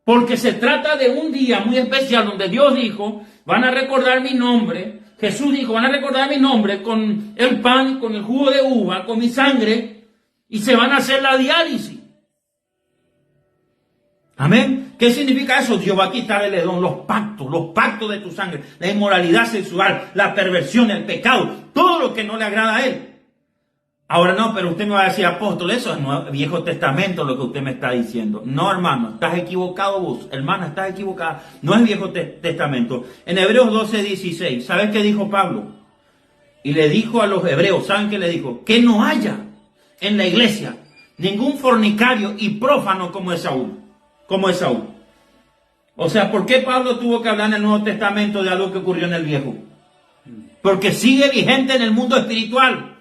Porque se trata de un día muy especial donde Dios dijo, van a recordar mi nombre. Jesús dijo, van a recordar mi nombre con el pan, con el jugo de uva, con mi sangre, y se van a hacer la diálisis. Amén. ¿Qué significa eso? Dios va a quitar el hedón, los pactos de tu sangre, la inmoralidad sexual, la perversión, el pecado, todo lo que no le agrada a Él. Ahora no, pero usted me va a decir, apóstol, eso es Viejo Testamento lo que usted me está diciendo. No, hermano, estás equivocado vos. Hermana, estás equivocada. No es Viejo Testamento. En Hebreos 12:16, ¿sabes qué dijo Pablo? Y le dijo a los hebreos, ¿saben qué le dijo? Que no haya en la iglesia ningún fornicario y prófano como Esaú. O sea, ¿por qué Pablo tuvo que hablar en el Nuevo Testamento de algo que ocurrió en el Viejo? Porque sigue vigente en el mundo espiritual.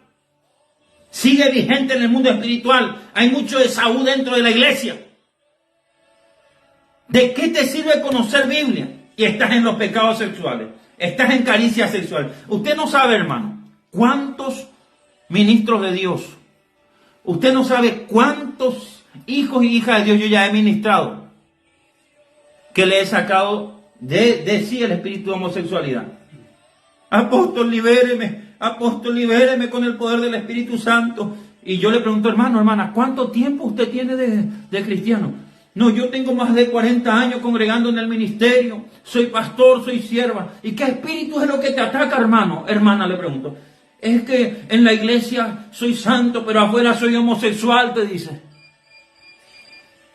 Sigue vigente en el mundo espiritual. Hay mucho Esaú dentro de la iglesia. ¿De qué te sirve conocer Biblia? Y estás en los pecados sexuales. Estás en caricia sexual. Usted no sabe, hermano, cuántos ministros de Dios. Usted no sabe cuántos hijos y hijas de Dios yo ya he ministrado. Que le he sacado de sí el espíritu de homosexualidad. Apóstol, libéreme. Apóstol, libéreme con el poder del Espíritu Santo. Y yo le pregunto, hermano, hermana, ¿cuánto tiempo usted tiene de cristiano? No, yo tengo más de 40 años congregando en el ministerio. Soy pastor, soy sierva. ¿Y qué espíritu es lo que te ataca, hermano? Hermana, le pregunto. Es que en la iglesia soy santo, pero afuera soy homosexual, te dice.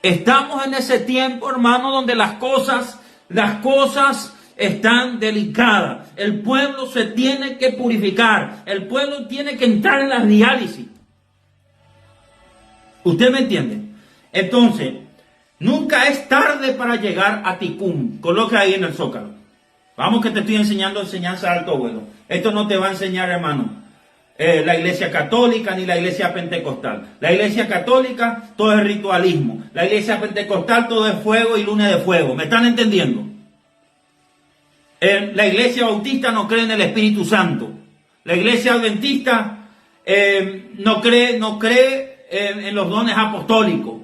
Estamos en ese tiempo, hermano, donde las cosas están delicadas. El pueblo se tiene que purificar. El pueblo tiene que entrar en la diálisis. ¿Usted me entiende? Entonces, nunca es tarde para llegar a Tikkun. Coloca ahí en el zócalo. Vamos, que te estoy enseñando enseñanza de alto vuelo. Esto no te va a enseñar, hermano, la iglesia católica ni la iglesia pentecostal. La iglesia católica todo es ritualismo. La iglesia pentecostal todo es fuego y luna de fuego. ¿Me están entendiendo? La iglesia bautista no cree en el Espíritu Santo. La iglesia adventista no cree en los dones apostólicos,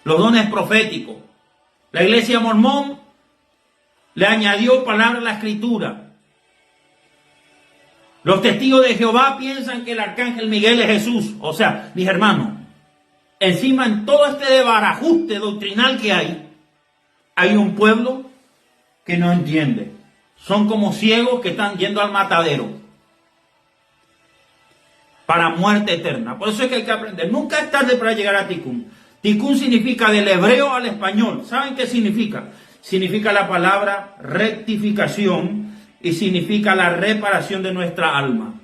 los dones proféticos. La iglesia mormón le añadió palabra a la escritura. Los testigos de Jehová piensan que el arcángel Miguel es Jesús. O sea, mis hermanos, encima en todo este desbarajuste doctrinal que hay un pueblo que no entiende. Son como ciegos que están yendo al matadero para muerte eterna. Por eso es que hay que aprender. Nunca es tarde para llegar a Tikkun. Tikkun significa del hebreo al español. ¿Saben qué significa? Significa la palabra rectificación y significa la reparación de nuestra alma.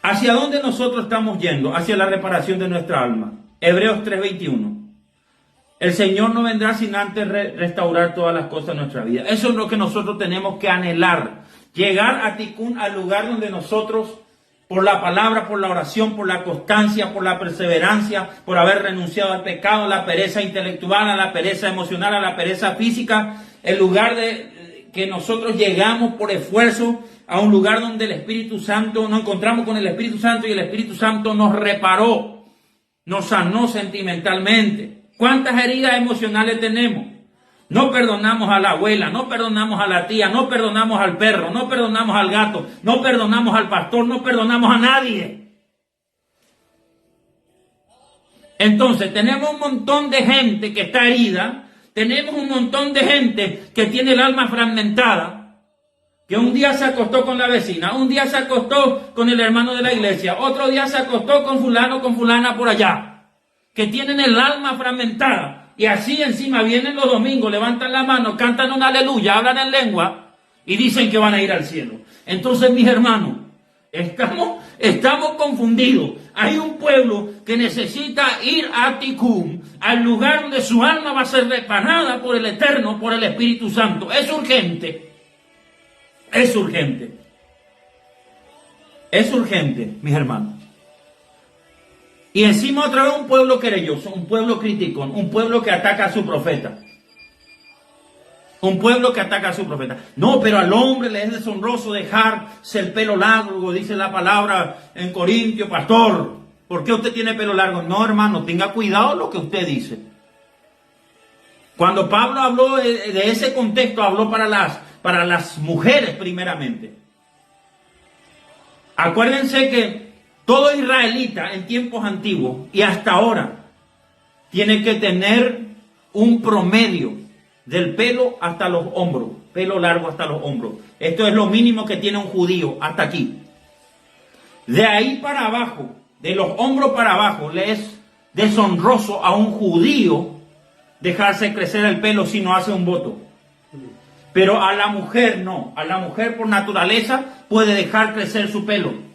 ¿Hacia dónde nosotros estamos yendo? Hacia la reparación de nuestra alma. Hebreos 3:21. El Señor no vendrá sin antes restaurar todas las cosas de nuestra vida. Eso es lo que nosotros tenemos que anhelar. Llegar a Tikkun, al lugar donde nosotros, por la palabra, por la oración, por la constancia, por la perseverancia, por haber renunciado al pecado, a la pereza intelectual, a la pereza emocional, a la pereza física, el lugar de que nosotros llegamos por esfuerzo a un lugar donde el Espíritu Santo, nos encontramos con el Espíritu Santo y el Espíritu Santo nos reparó, nos sanó sentimentalmente. ¿Cuántas heridas emocionales tenemos? No perdonamos a la abuela, no perdonamos a la tía, no perdonamos al perro, no perdonamos al gato, no perdonamos al pastor, no perdonamos a nadie. Entonces tenemos un montón de gente que está herida, tenemos un montón de gente que tiene el alma fragmentada, que un día se acostó con la vecina, un día se acostó con el hermano de la iglesia, otro día se acostó con fulano, con fulana por allá, que tienen el alma fragmentada. Y así encima vienen los domingos, levantan la mano, cantan un aleluya, hablan en lengua y dicen que van a ir al cielo. Entonces, mis hermanos, estamos confundidos. Hay un pueblo que necesita ir a Tikkun, al lugar donde su alma va a ser repanada por el Eterno, por el Espíritu Santo. Es urgente. Es urgente. Es urgente, mis hermanos. Y encima otra vez un pueblo querelloso, un pueblo criticón, un pueblo que ataca a su profeta. Un pueblo que ataca a su profeta. No, pero al hombre le es deshonroso dejarse el pelo largo, dice la palabra en Corintios, pastor. ¿Por qué usted tiene pelo largo? No, hermano, tenga cuidado lo que usted dice. Cuando Pablo habló de ese contexto, habló para las mujeres primeramente. Acuérdense que todo israelita en tiempos antiguos y hasta ahora tiene que tener un promedio del pelo hasta los hombros, pelo largo hasta los hombros. Esto es lo mínimo que tiene un judío hasta aquí. De ahí para abajo, de los hombros para abajo, le es deshonroso a un judío dejarse crecer el pelo si no hace un voto. Pero a la mujer no, a la mujer por naturaleza puede dejar crecer su pelo.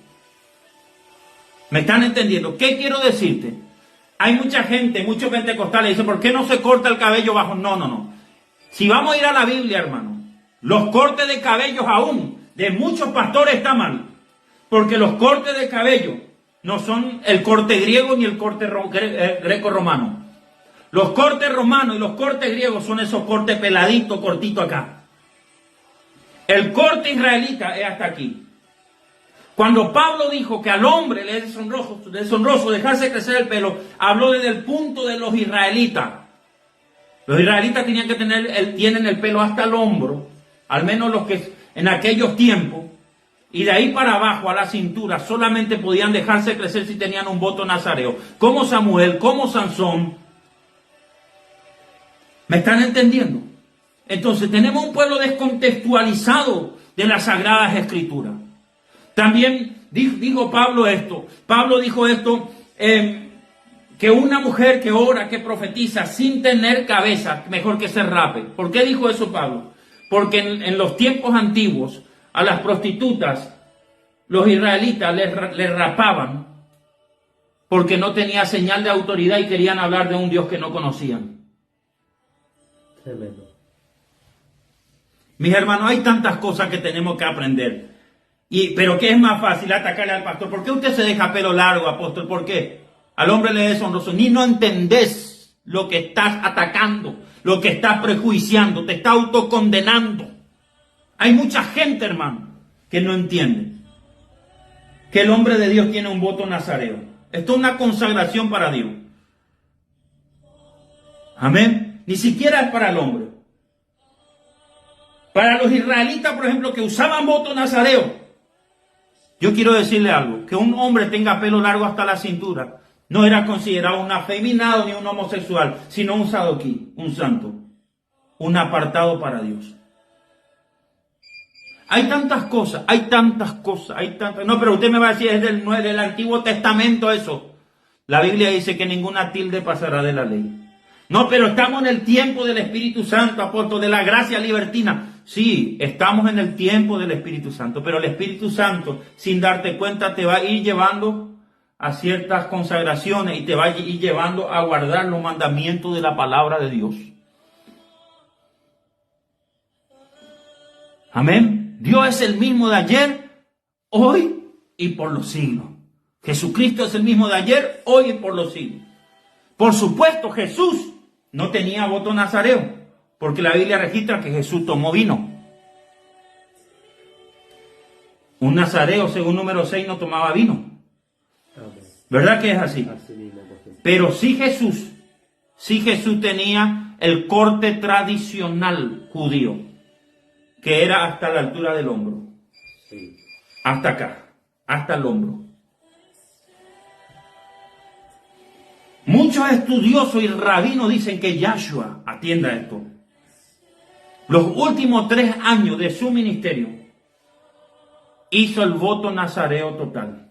¿Me están entendiendo? ¿Qué quiero decirte? Hay mucha gente, muchos pentecostales dicen, ¿por qué no se corta el cabello bajo? No. Si vamos a ir a la Biblia, hermano, los cortes de cabellos aún de muchos pastores está mal. Porque los cortes de cabello no son el corte griego ni el corte greco-romano. Los cortes romanos y los cortes griegos son esos cortes peladitos, cortitos acá. El corte israelita es hasta aquí. Cuando Pablo dijo que al hombre le es deshonroso dejarse crecer el pelo, habló desde el punto de los israelitas. Los israelitas tienen el pelo hasta el hombro, al menos los que en aquellos tiempos, y de ahí para abajo a la cintura solamente podían dejarse crecer si tenían un voto nazareo, como Samuel, como Sansón. ¿Me están entendiendo? Entonces tenemos un pueblo descontextualizado de las Sagradas Escrituras. También dijo Pablo esto. Pablo dijo esto, que una mujer que ora, que profetiza sin tener cabeza, mejor que se rape. ¿Por qué dijo eso Pablo? Porque en los tiempos antiguos a las prostitutas, los israelitas les rapaban porque no tenía señal de autoridad y querían hablar de un Dios que no conocían. Tremendo. Mis hermanos, hay tantas cosas que tenemos que aprender. Pero ¿qué es más fácil? Atacarle al pastor. ¿Por qué usted se deja pelo largo, apóstol? ¿Por qué? Al hombre le es deshonroso. Ni no entendés lo que estás atacando, lo que estás prejuiciando, te está autocondenando. Hay mucha gente, hermano, que no entiende que el hombre de Dios tiene un voto nazareo. Esto es una consagración para Dios. Amén. Ni siquiera es para el hombre. Para los israelitas, por ejemplo, que usaban voto nazareo, yo quiero decirle algo, que un hombre tenga pelo largo hasta la cintura no era considerado un afeminado ni un homosexual, sino un sadoquí, un santo, un apartado para Dios. Hay tantas cosas. No, pero usted me va a decir, es del Antiguo Testamento eso. La Biblia dice que ninguna tilde pasará de la ley. No, pero estamos en el tiempo del Espíritu Santo, apóstol, de la gracia libertina. Sí, estamos en el tiempo del Espíritu Santo, pero el Espíritu Santo, sin darte cuenta, te va a ir llevando a ciertas consagraciones y te va a ir llevando a guardar los mandamientos de la palabra de Dios. Amén. Dios es el mismo de ayer, hoy y por los siglos. Jesucristo es el mismo de ayer, hoy y por los siglos. Por supuesto, Jesús no tenía voto nazareo, porque la Biblia registra que Jesús tomó vino. Un nazareo, según número 6, no tomaba vino. ¿Verdad que es así? Pero sí Jesús tenía el corte tradicional judío, que era hasta la altura del hombro. Sí. Hasta acá, hasta el hombro. Muchos estudiosos y rabinos dicen que Yahshua, atienda esto, los últimos 3 años de su ministerio hizo el voto nazareo total.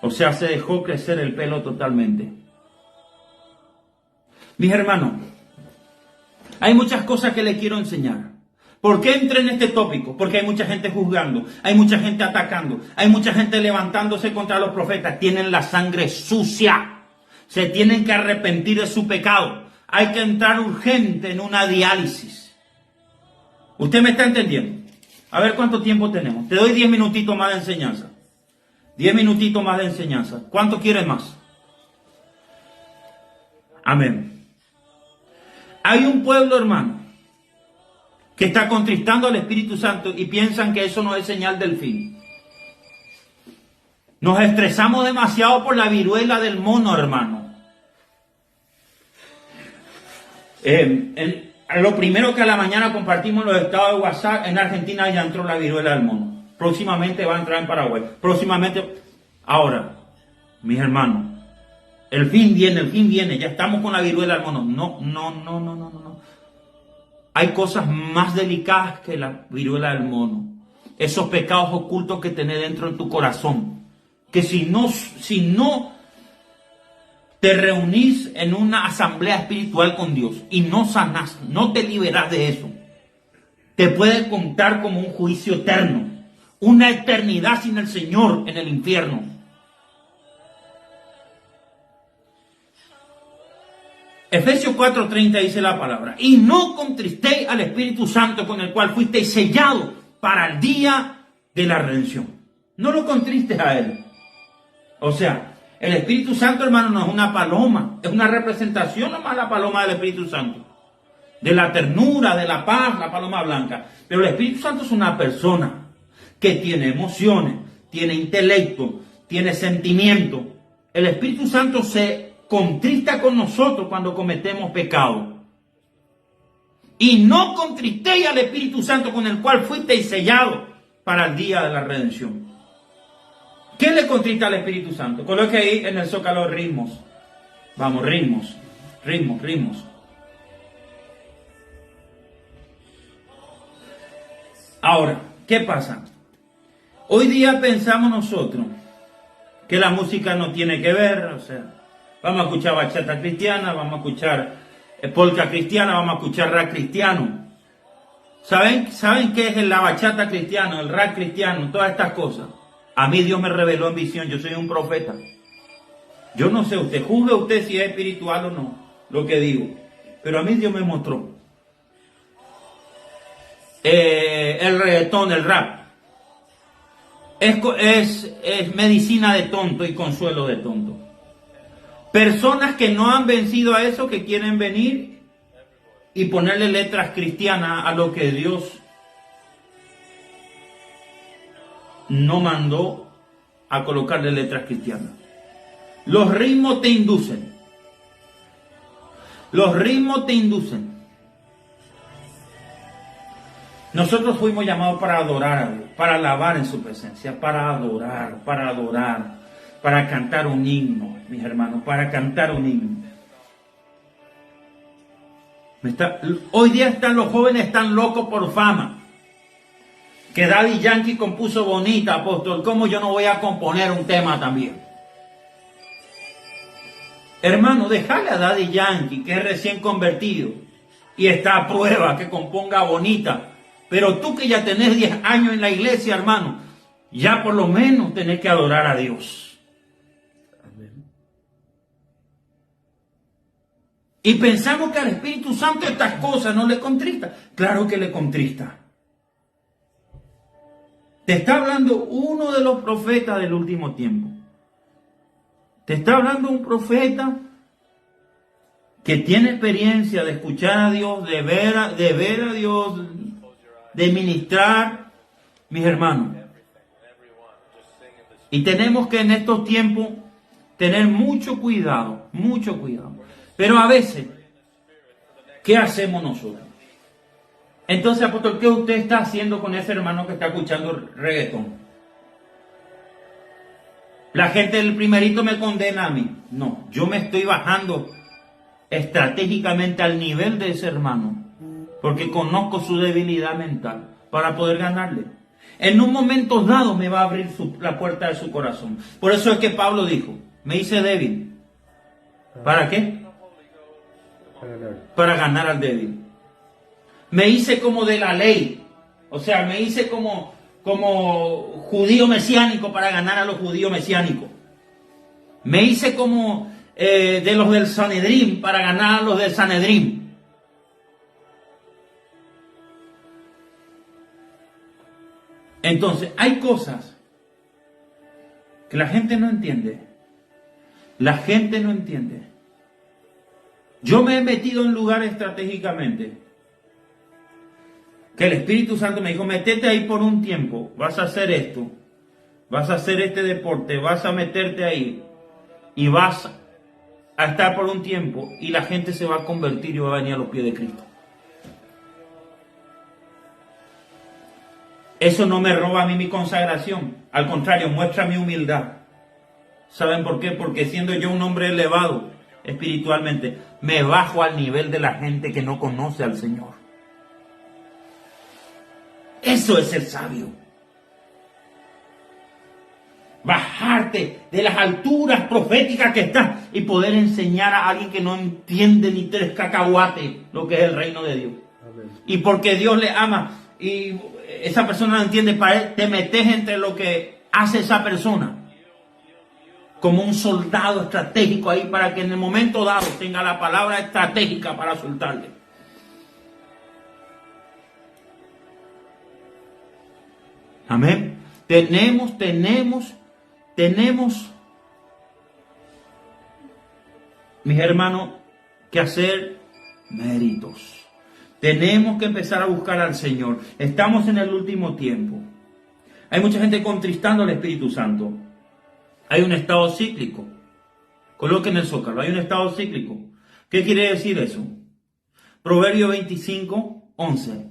O sea, se dejó crecer el pelo totalmente. Mis hermanos, hay muchas cosas que les quiero enseñar. ¿Por qué entré en este tópico? Porque hay mucha gente juzgando, hay mucha gente atacando, hay mucha gente levantándose contra los profetas. Tienen la sangre sucia. Se tienen que arrepentir de su pecado. Hay que entrar urgente en una diálisis. ¿Usted me está entendiendo? A ver cuánto tiempo tenemos. Te doy 10 minutitos más de enseñanza. 10 minutitos más de enseñanza. ¿Cuánto quieres más? Amén. Hay un pueblo, hermano, que está contristando al Espíritu Santo y piensan que eso no es señal del fin. Nos estresamos demasiado por la viruela del mono, hermano. Lo primero que a la mañana compartimos en los estados de WhatsApp, en Argentina ya entró la viruela del mono. Próximamente va a entrar en Paraguay. Próximamente. Ahora, mis hermanos, el fin viene, ya estamos con la viruela del mono. No. Hay cosas más delicadas que la viruela del mono. Esos pecados ocultos que tenés dentro de tu corazón. Que si no te reunís en una asamblea espiritual con Dios y no sanás, no te liberás de eso, te puede contar como un juicio eterno. Una eternidad sin el Señor en el infierno. Efesios 4:30 dice la palabra: y no contristéis al Espíritu Santo, con el cual fuisteis sellados para el día de la redención. No lo contristes a Él. O sea, el Espíritu Santo, hermano, no es una paloma, es una representación nomás la paloma del Espíritu Santo. De la ternura, de la paz, la paloma blanca. Pero el Espíritu Santo es una persona que tiene emociones, tiene intelecto, tiene sentimiento. El Espíritu Santo se contrista con nosotros cuando cometemos pecado. Y no contristéis al Espíritu Santo, con el cual fuisteis sellados para el día de la redención. ¿Qué le contrista al Espíritu Santo? Coloque ahí en el zócalo ritmos. Vamos, ritmos. Ahora, ¿qué pasa? Hoy día pensamos nosotros que la música no tiene que ver, o sea, vamos a escuchar bachata cristiana, vamos a escuchar polka cristiana, vamos a escuchar rap cristiano. ¿Saben qué es la bachata cristiana, el rap cristiano, todas estas cosas? A mí Dios me reveló en visión, yo soy un profeta. Yo no sé, juzgue usted si es espiritual o no, lo que digo. Pero a mí Dios me mostró. El reggaetón, el rap. Es medicina de tonto y consuelo de tonto. Personas que no han vencido a eso, que quieren venir y ponerle letras cristianas a lo que Dios no mandó a colocarle letras cristianas. Los ritmos te inducen. Nosotros fuimos llamados para adorar a Dios, para alabar en su presencia, para adorar, para cantar un himno, mis hermanos, para cantar un himno. Hoy día los jóvenes están locos por fama. Que Daddy Yankee compuso bonita, apóstol, ¿cómo yo no voy a componer un tema también? Hermano, déjale a Daddy Yankee, que es recién convertido y está a prueba, que componga bonita. Pero tú que ya tenés 10 años en la iglesia, hermano, ya por lo menos tenés que adorar a Dios. Amén. Y pensamos que al Espíritu Santo estas cosas no le contrista. Claro que le contrista. Te está hablando uno de los profetas del último tiempo. Te está hablando un profeta que tiene experiencia de escuchar a Dios, de ver a Dios, de ministrar, mis hermanos. Y tenemos que en estos tiempos tener mucho cuidado. Pero a veces ¿Qué hacemos nosotros? Entonces, apóstol, ¿qué usted está haciendo con ese hermano que está escuchando reggaetón? La gente del primerito me condena a mí. No, yo me estoy bajando estratégicamente al nivel de ese hermano, porque conozco su debilidad mental para poder ganarle. En un momento dado me va a abrir la puerta de su corazón. Por eso es que Pablo dijo, me hice débil. ¿Para qué? Para ganar al débil. Me hice como de la ley. O sea, me hice como judío mesiánico para ganar a los judíos mesiánicos. Me hice como de los del Sanedrín para ganar a los del Sanedrín. Entonces, hay cosas que la gente no entiende. La gente no entiende. Yo me he metido en lugares estratégicamente que el Espíritu Santo me dijo, metete ahí por un tiempo, vas a hacer esto, vas a hacer este deporte, vas a meterte ahí y vas a estar por un tiempo y la gente se va a convertir y va a venir a los pies de Cristo. Eso no me roba a mí mi consagración, al contrario, muestra mi humildad. ¿Saben por qué? Porque siendo yo un hombre elevado espiritualmente, me bajo al nivel de la gente que no conoce al Señor. Eso es ser sabio. Bajarte de las alturas proféticas que estás y poder enseñar a alguien que no entiende ni tres cacahuates lo que es el reino de Dios. Amén. Y porque Dios le ama y esa persona no entiende, te metes entre lo que hace esa persona como un soldado estratégico ahí para que en el momento dado tenga la palabra estratégica para soltarle. Amén. Tenemos, mis hermanos, que hacer méritos. Tenemos que empezar a buscar al Señor. Estamos en el último tiempo. Hay mucha gente contristando al Espíritu Santo. Hay un estado cíclico. Coloquen el zócalo. Hay un estado cíclico. ¿Qué quiere decir eso? Proverbio 25:11.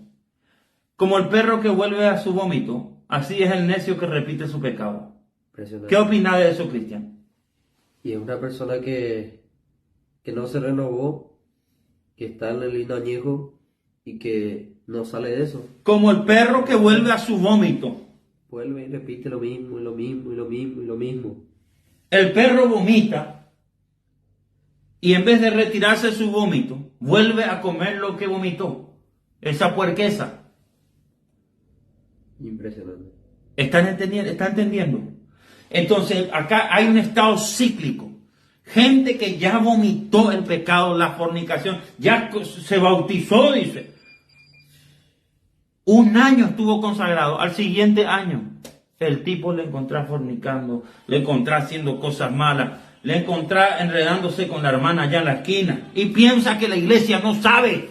Como el perro que vuelve a su vómito, así es el necio que repite su pecado. ¿Qué opinas de eso, Cristian? Y es una persona que no se renovó, que está en el lino añejo y que no sale de eso. Como el perro que vuelve a su vómito. Vuelve y repite lo mismo, y lo mismo, y lo mismo, y lo mismo. El perro vomita y en vez de retirarse su vómito, vuelve a comer lo que vomitó. Esa puerqueza. Impresionante. ¿Están entendiendo? Entonces, acá hay un estado cíclico. Gente que ya vomitó el pecado, la fornicación, ya se bautizó, dice. Un año estuvo consagrado, al siguiente año el tipo le encontré fornicando, le encontré haciendo cosas malas, le encontré enredándose con la hermana allá en la esquina y piensa que la iglesia no sabe.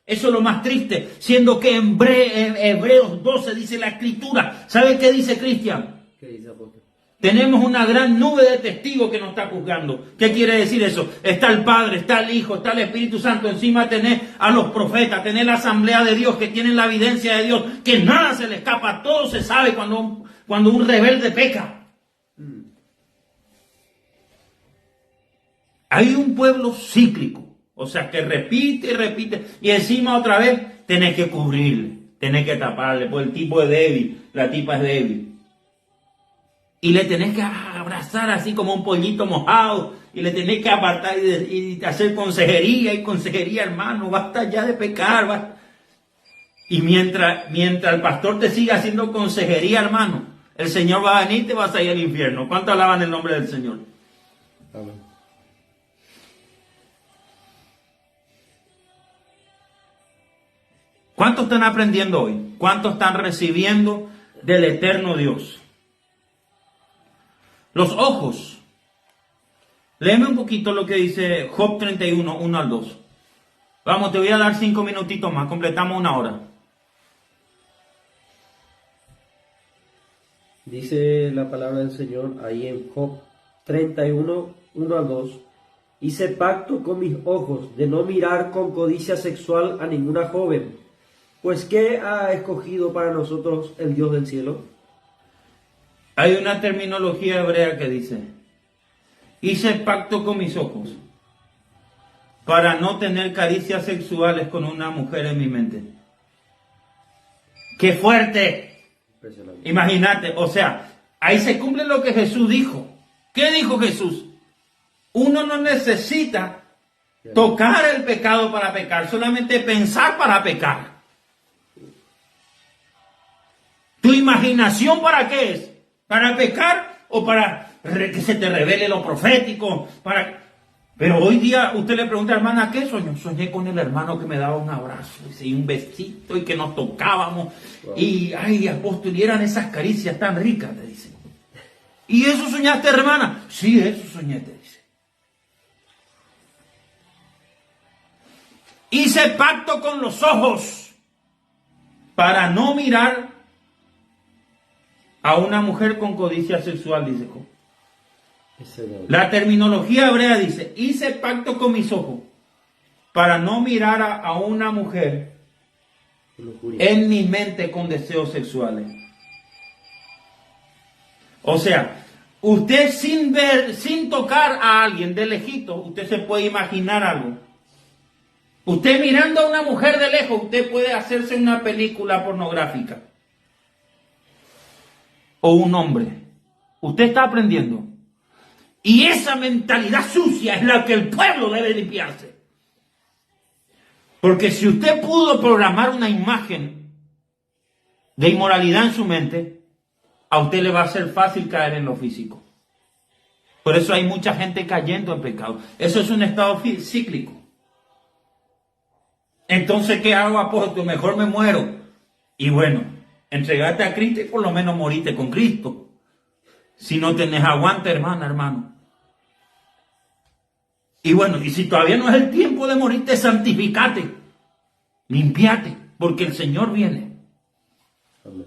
Eso es lo más triste, siendo que en Hebreos 12 dice la Escritura. ¿Sabe qué dice Cristian? ¿Qué dice, apóstol? Tenemos una gran nube de testigos que nos está juzgando. ¿Qué quiere decir eso? Está el Padre, está el Hijo, está el Espíritu Santo. Encima tenés a los profetas, tenés la asamblea de Dios que tienen la evidencia de Dios, que nada se le escapa, todo se sabe cuando un rebelde peca. Hay un pueblo cíclico. O sea, que repite y repite. Y encima otra vez tenés que cubrirle. Tenés que taparle. Porque el tipo es débil. La tipa es débil. Y le tenés que abrazar así como un pollito mojado. Y le tenés que apartar y hacer consejería. Y consejería, hermano. Basta ya de pecar. Basta. Y mientras el pastor te siga haciendo consejería, hermano, el Señor va a venir y te vas a ir al infierno. ¿Cuánto alaban el nombre del Señor? Amén. ¿Cuántos están aprendiendo hoy? ¿Cuántos están recibiendo del eterno Dios? Los ojos. Léeme un poquito lo que dice Job 31, 1 al 2. Vamos, te voy a dar 5 minutitos más. Completamos una hora. Dice la palabra del Señor ahí en Job 31, 1 al 2. hice pacto con mis ojos de no mirar con codicia sexual a ninguna joven. Pues ¿qué ha escogido para nosotros el Dios del cielo? Hay una terminología hebrea que dice, hice pacto con mis ojos para no tener caricias sexuales con una mujer en mi mente. ¡Qué fuerte! Impresionante. Imagínate, o sea, ahí se cumple lo que Jesús dijo. ¿Qué dijo Jesús? Uno no necesita tocar el pecado para pecar, solamente pensar para pecar. ¿Tu imaginación para qué es? ¿Para pecar o para que se te revele lo profético? Pero hoy día usted le pregunta, hermana, ¿qué soñó? Soñé con el hermano que me daba un abrazo y un besito y que nos tocábamos. Wow. Y, ay, apóstol, y eran esas caricias tan ricas, te dice. ¿Y eso soñaste, hermana? Sí, eso soñé, te dice. Hice pacto con los ojos para no mirar a una mujer con codicia sexual, dice. La terminología hebrea dice, hice pacto con mis ojos para no mirar a una mujer en mi mente con deseos sexuales. O sea, usted sin ver, sin tocar a alguien de lejito, usted se puede imaginar algo. Usted mirando a una mujer de lejos, usted puede hacerse una película pornográfica. O un hombre. Usted está aprendiendo. Y esa mentalidad sucia es la que el pueblo debe limpiarse. Porque si usted pudo programar una imagen de inmoralidad en su mente, a usted le va a ser fácil caer en lo físico. Por eso hay mucha gente cayendo en pecado. Eso es un estado cíclico. Entonces, ¿qué hago, apóstol? Mejor me muero. Y bueno, entregate a Cristo y por lo menos morite con Cristo. Si no tenés aguante, hermano. Y bueno, y si todavía no es el tiempo de morirte, santificate, limpiate, porque el Señor viene. Amén.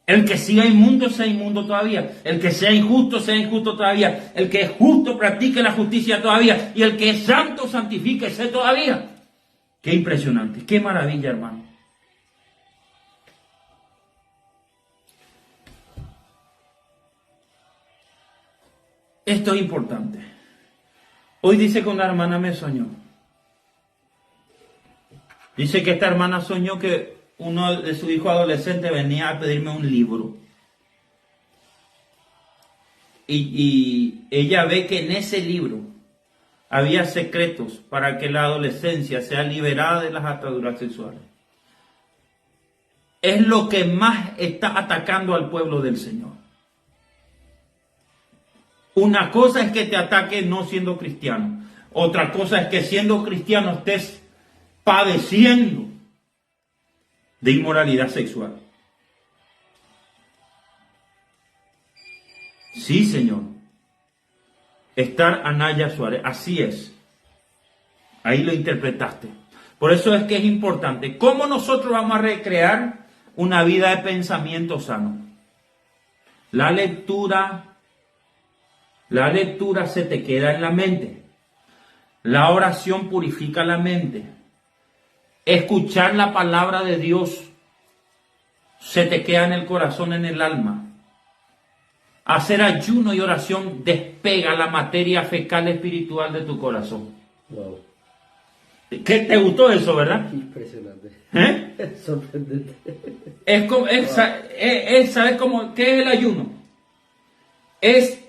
El que siga inmundo, sea inmundo todavía. El que sea injusto todavía. El que es justo, practique la justicia todavía. Y el que es santo, santifíquese todavía. Qué impresionante, qué maravilla, hermano. Esto es importante. Hoy dice que una hermana me soñó. Dice que esta hermana soñó que uno de sus hijos adolescentes venía a pedirme un libro. Y ella ve que en ese libro había secretos para que la adolescencia sea liberada de las ataduras sexuales. Es lo que más está atacando al pueblo del Señor. Una cosa es que te ataque no siendo cristiano. Otra cosa es que siendo cristiano estés padeciendo de inmoralidad sexual. Sí, Señor. Estar Anaya Suárez. Así es. Ahí lo interpretaste. Por eso es que es importante. ¿Cómo nosotros vamos a recrear una vida de pensamiento sano? La lectura se te queda en la mente. La oración purifica la mente. Escuchar la palabra de Dios se te queda en el corazón, en el alma. Hacer ayuno y oración despega la materia fecal espiritual de tu corazón. Wow. ¿Qué te gustó eso, verdad? Impresionante. Sorprendente. ¿Sabes cómo? ¿Qué es el ayuno? Es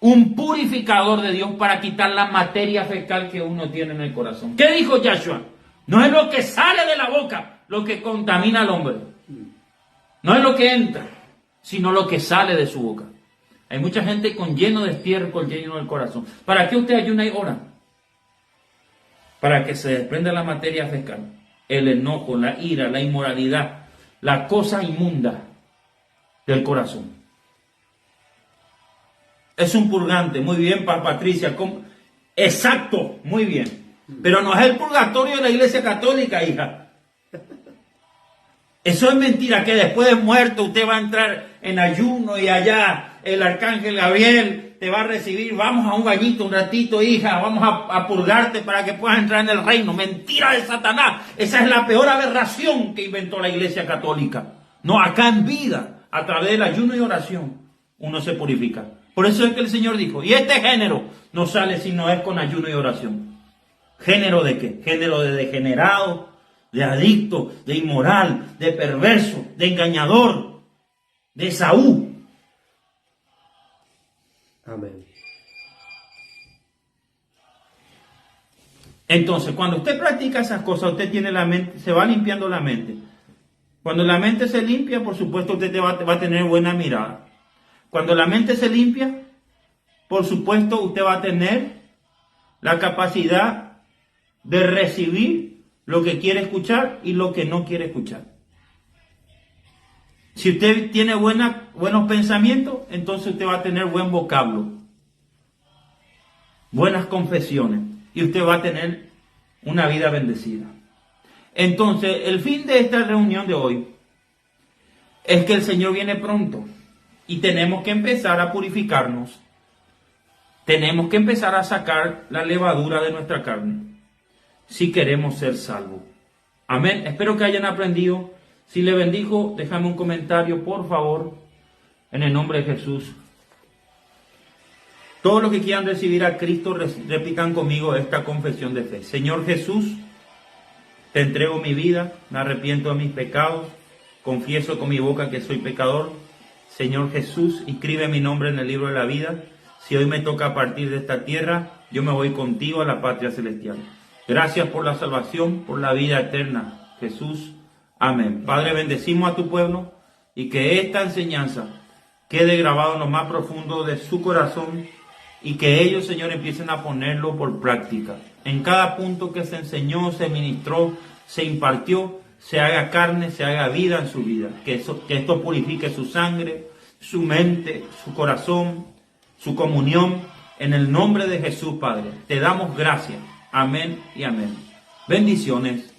un purificador de Dios para quitar la materia fecal que uno tiene en el corazón. ¿Qué dijo Yahshua? No es lo que sale de la boca lo que contamina al hombre. No es lo que entra, sino lo que sale de su boca. Hay mucha gente con lleno de estiércol, lleno del corazón. ¿Para qué usted ayuna y ora? Para que se desprenda la materia fecal. El enojo, la ira, la inmoralidad, la cosa inmunda del corazón. Es un purgante, muy bien, Patricia. Exacto, muy bien. Pero no es el purgatorio de la Iglesia Católica, hija. Eso es mentira, que después de muerto usted va a entrar en ayuno y allá el arcángel Gabriel te va a recibir, vamos a un bañito un ratito, hija, vamos a purgarte para que puedas entrar en el reino. Mentira de Satanás. Esa es la peor aberración que inventó la Iglesia Católica. No, acá en vida, a través del ayuno y oración, uno se purifica. Por eso es que el Señor dijo, y este género no sale si no es con ayuno y oración. ¿Género de qué? Género de degenerado, de adicto, de inmoral, de perverso, de engañador, de Esaú. Amén. Entonces, cuando usted practica esas cosas, usted tiene la mente, se va limpiando la mente. Cuando la mente se limpia, por supuesto, usted va a tener buena mirada. Cuando la mente se limpia, por supuesto, usted va a tener la capacidad de recibir lo que quiere escuchar y lo que no quiere escuchar. Si usted tiene buenos pensamientos, entonces usted va a tener buen vocablo, buenas confesiones, y usted va a tener una vida bendecida. Entonces, el fin de esta reunión de hoy es que el Señor viene pronto y tenemos que empezar a purificarnos. Tenemos que empezar a sacar la levadura de nuestra carne si queremos ser salvos. Amén. Espero que hayan aprendido. Si le bendijo, déjame un comentario, por favor, en el nombre de Jesús. Todos los que quieran recibir a Cristo, repitan conmigo esta confesión de fe. Señor Jesús, te entrego mi vida, me arrepiento de mis pecados, confieso con mi boca que soy pecador. Señor Jesús, inscribe mi nombre en el libro de la vida. Si hoy me toca partir de esta tierra, yo me voy contigo a la patria celestial. Gracias por la salvación, por la vida eterna. Jesús, amén. Padre, bendecimos a tu pueblo y que esta enseñanza quede grabado en lo más profundo de su corazón y que ellos, Señor, empiecen a ponerlo por práctica. En cada punto que se enseñó, se ministró, se impartió, se haga carne, se haga vida en su vida. Que esto purifique su sangre, su mente, su corazón, su comunión. En el nombre de Jesús, Padre, te damos gracias. Amén y amén. Bendiciones.